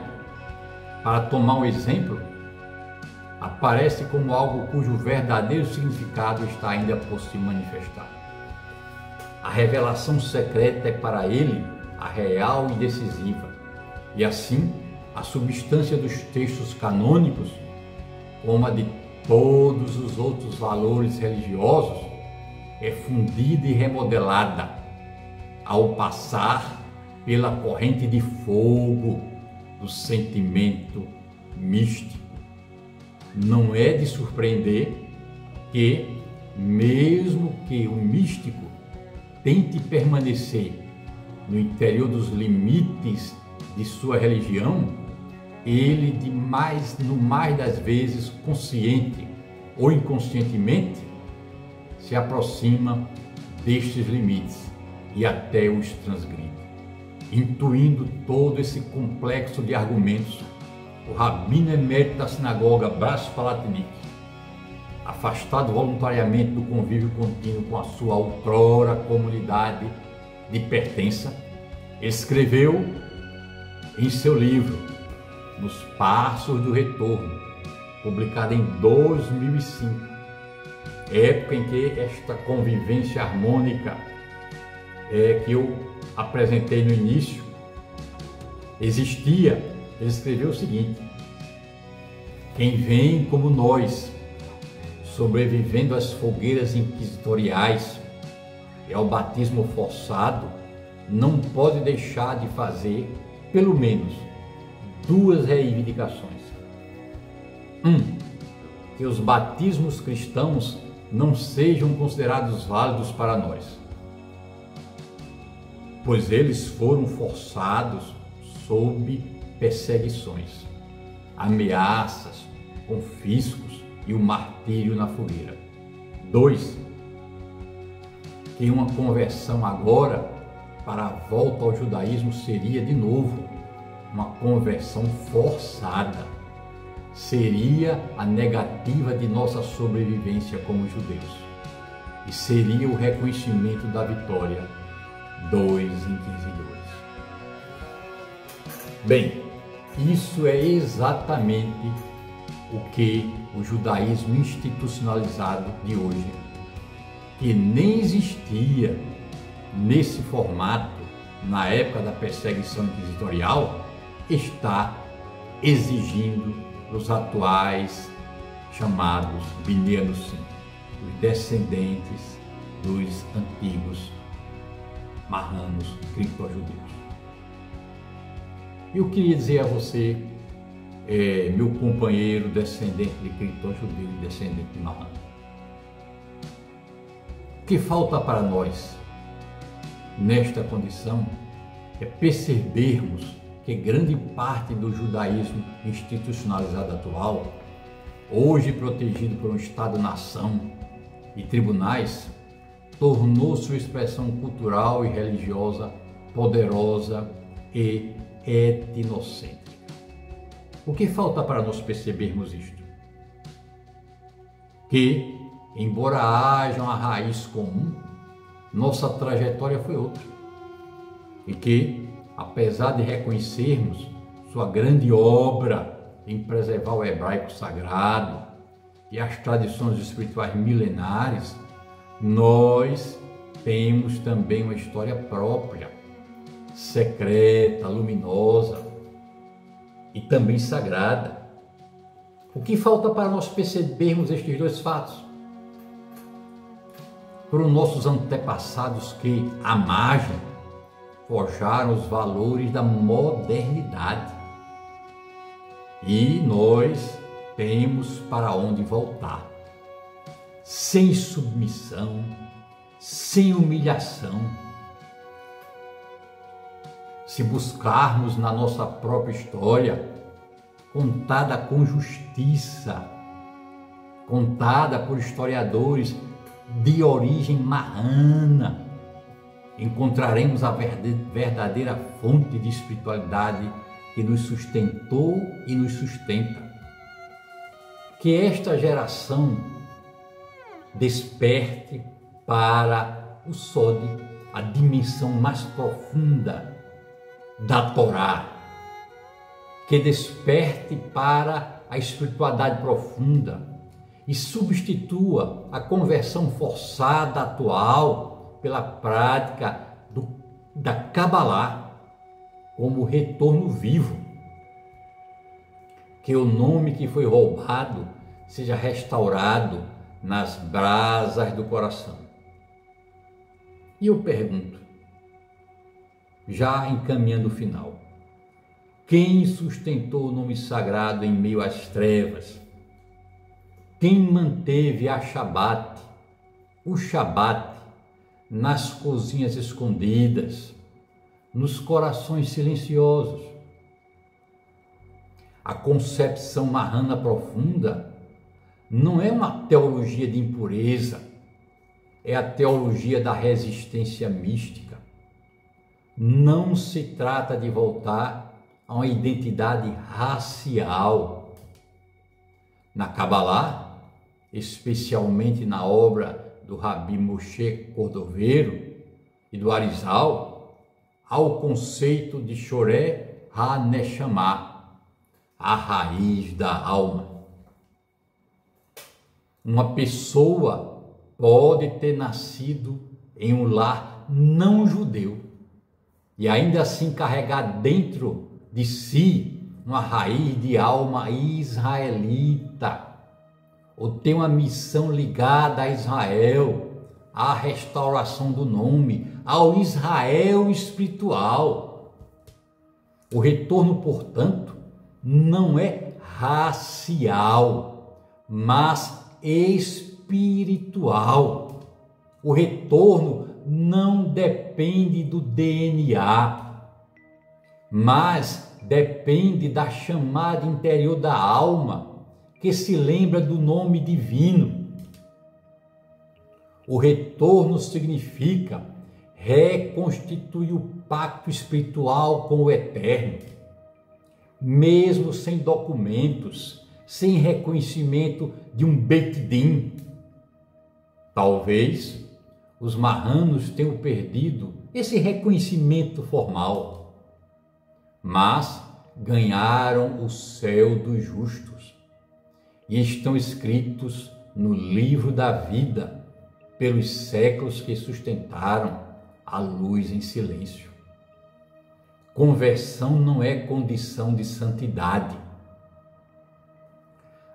para tomar um exemplo, aparece como algo cujo verdadeiro significado está ainda por se manifestar. A revelação secreta é para ele a real e decisiva, e assim a substância dos textos canônicos, como a de todos os outros valores religiosos, é fundida e remodelada ao passar pela corrente de fogo do sentimento místico. Não é de surpreender que, mesmo que o místico tente permanecer no interior dos limites de sua religião, ele, no mais das vezes, consciente ou inconscientemente, se aproxima destes limites e até os transgride. Intuindo todo esse complexo de argumentos, o rabino emérito da sinagoga Bras Palatinic, afastado voluntariamente do convívio contínuo com a sua outrora comunidade de pertença, escreveu em seu livro Nos Passos do Retorno, publicado em 2005, época em que esta convivência harmônica que eu apresentei no início existia. Ele escreveu o seguinte: quem vem como nós, sobrevivendo às fogueiras inquisitoriais e ao batismo forçado, não pode deixar de fazer, pelo menos, duas reivindicações. Que os batismos cristãos não sejam considerados válidos para nós, pois eles foram forçados sob perseguições, ameaças, confiscos e o martírio na fogueira. 2. Que uma conversão agora para a volta ao judaísmo seria de novo uma conversão forçada. Seria a negativa de nossa sobrevivência como judeus e seria o reconhecimento da vitória dos inquisidores. Bem, isso é exatamente o que o judaísmo institucionalizado de hoje, que nem existia nesse formato na época da perseguição inquisitorial, está exigindo os atuais chamados Bnei Anusim, os descendentes dos antigos marranos criptojudeus. Eu queria dizer a você, meu companheiro descendente de criptojudeu e descendente de marrano, o que falta para nós nesta condição é percebermos que grande parte do judaísmo institucionalizado atual, hoje protegido por um Estado-nação e tribunais, tornou sua expressão cultural e religiosa poderosa e etnocêntrica. O que falta para nós percebermos isto? Que, embora haja uma raiz comum, nossa trajetória foi outra. E que, apesar de reconhecermos sua grande obra em preservar o hebraico sagrado e as tradições espirituais milenares, nós temos também uma história própria, secreta, luminosa e também sagrada. O que falta para nós percebermos estes dois fatos? Foram nossos antepassados que, à margem, forjaram os valores da modernidade. E nós temos para onde voltar. Sem submissão, sem humilhação. Se buscarmos na nossa própria história, contada com justiça, contada por historiadores de origem marrana, encontraremos a verdadeira fonte de espiritualidade que nos sustentou e nos sustenta. Que esta geração desperte para o Sode, a dimensão mais profunda da Torá, que desperte para a espiritualidade profunda e substitua a conversão forçada atual pela prática da Kabbalah como retorno vivo. Que o nome que foi roubado seja restaurado nas brasas do coração. E eu pergunto, já encaminhando o final, quem sustentou o nome sagrado em meio às trevas? Quem manteve o Shabat, nas cozinhas escondidas, nos corações silenciosos? A concepção marrana profunda não é uma teologia de impureza, é a teologia da resistência mística. Não se trata de voltar a uma identidade racial. Na Kabbalah, especialmente na obra do Rabi Moshe Cordoveiro e do Arizal, há o conceito de Shoreh HaNeshama, a raiz da alma. Uma pessoa pode ter nascido em um lar não judeu e ainda assim carregar dentro de si uma raiz de alma israelita, ou ter uma missão ligada a Israel, à restauração do nome, ao Israel espiritual. O retorno, portanto, não é racial, mas espiritual. O retorno não depende do DNA, mas depende da chamada interior da alma, que se lembra do nome divino. O retorno significa reconstituir o pacto espiritual com o Eterno, mesmo sem documentos, sem reconhecimento de um Beit Din. Talvez os marranos tenham perdido esse reconhecimento formal, mas ganharam o céu dos justos e estão escritos no livro da vida pelos séculos que sustentaram a luz em silêncio. Conversão não é condição de santidade.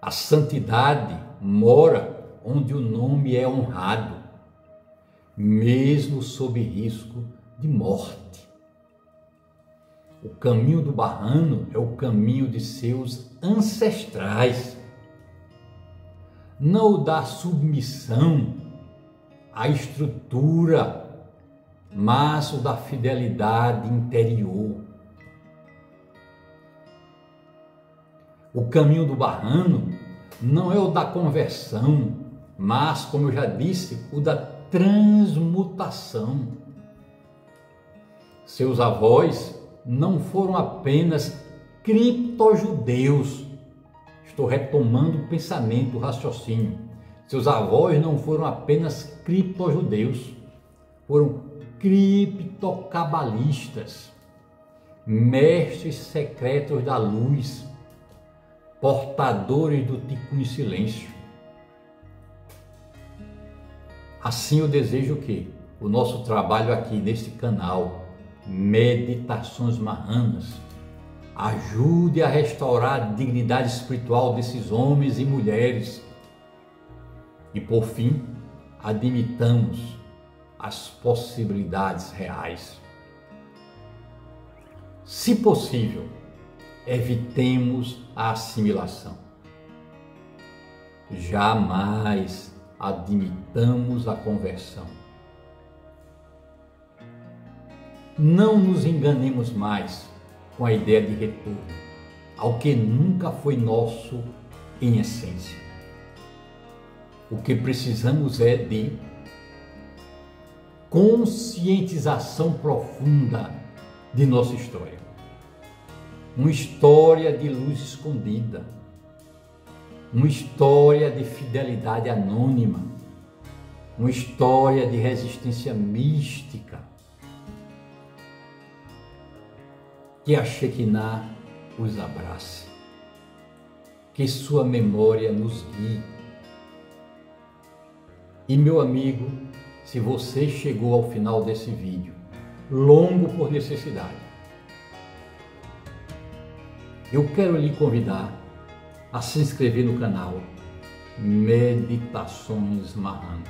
A santidade mora onde o nome é honrado, mesmo sob risco de morte. O caminho do Barrano é o caminho de seus ancestrais, não o da submissão à estrutura, mas o da fidelidade interior. O caminho do Barrano não é o da conversão, mas, como eu já disse, o da transmutação. Seus avós não foram apenas criptojudeus. Estou retomando o pensamento, o raciocínio. Seus avós não foram apenas criptojudeus, foram criptocabalistas, mestres secretos da luz, portadores do Tikkun Silêncio. Assim eu desejo que o nosso trabalho aqui neste canal, Meditações Marranas, Ajude a restaurar a dignidade espiritual desses homens e mulheres. E por fim, admitamos as possibilidades reais. Se possível, evitemos a assimilação. Jamais admitamos a conversão. Não nos enganemos mais com a ideia de retorno ao que nunca foi nosso em essência. O que precisamos é de conscientização profunda de nossa história. Uma história de luz escondida. Uma história de fidelidade anônima. Uma história de resistência mística. Que a Shekinah os abrace. Que sua memória nos guie. E meu amigo, se você chegou ao final desse vídeo, longo por necessidade, eu quero lhe convidar a se inscrever no canal Meditações Mahanas.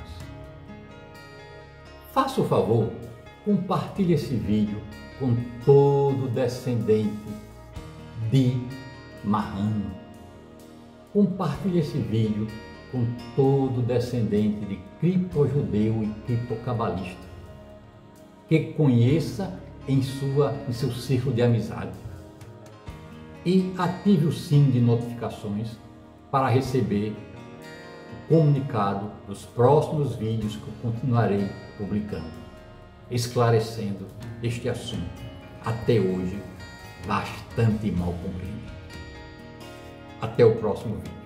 Faça o favor, compartilhe esse vídeo com todo descendente de Mahana. Compartilhe esse vídeo com todo descendente de criptojudeu e criptocabalista que conheça em seu círculo de amizade. E ative o sino de notificações para receber o comunicado dos próximos vídeos que eu continuarei publicando, esclarecendo este assunto, até hoje, bastante mal compreendido. Até o próximo vídeo.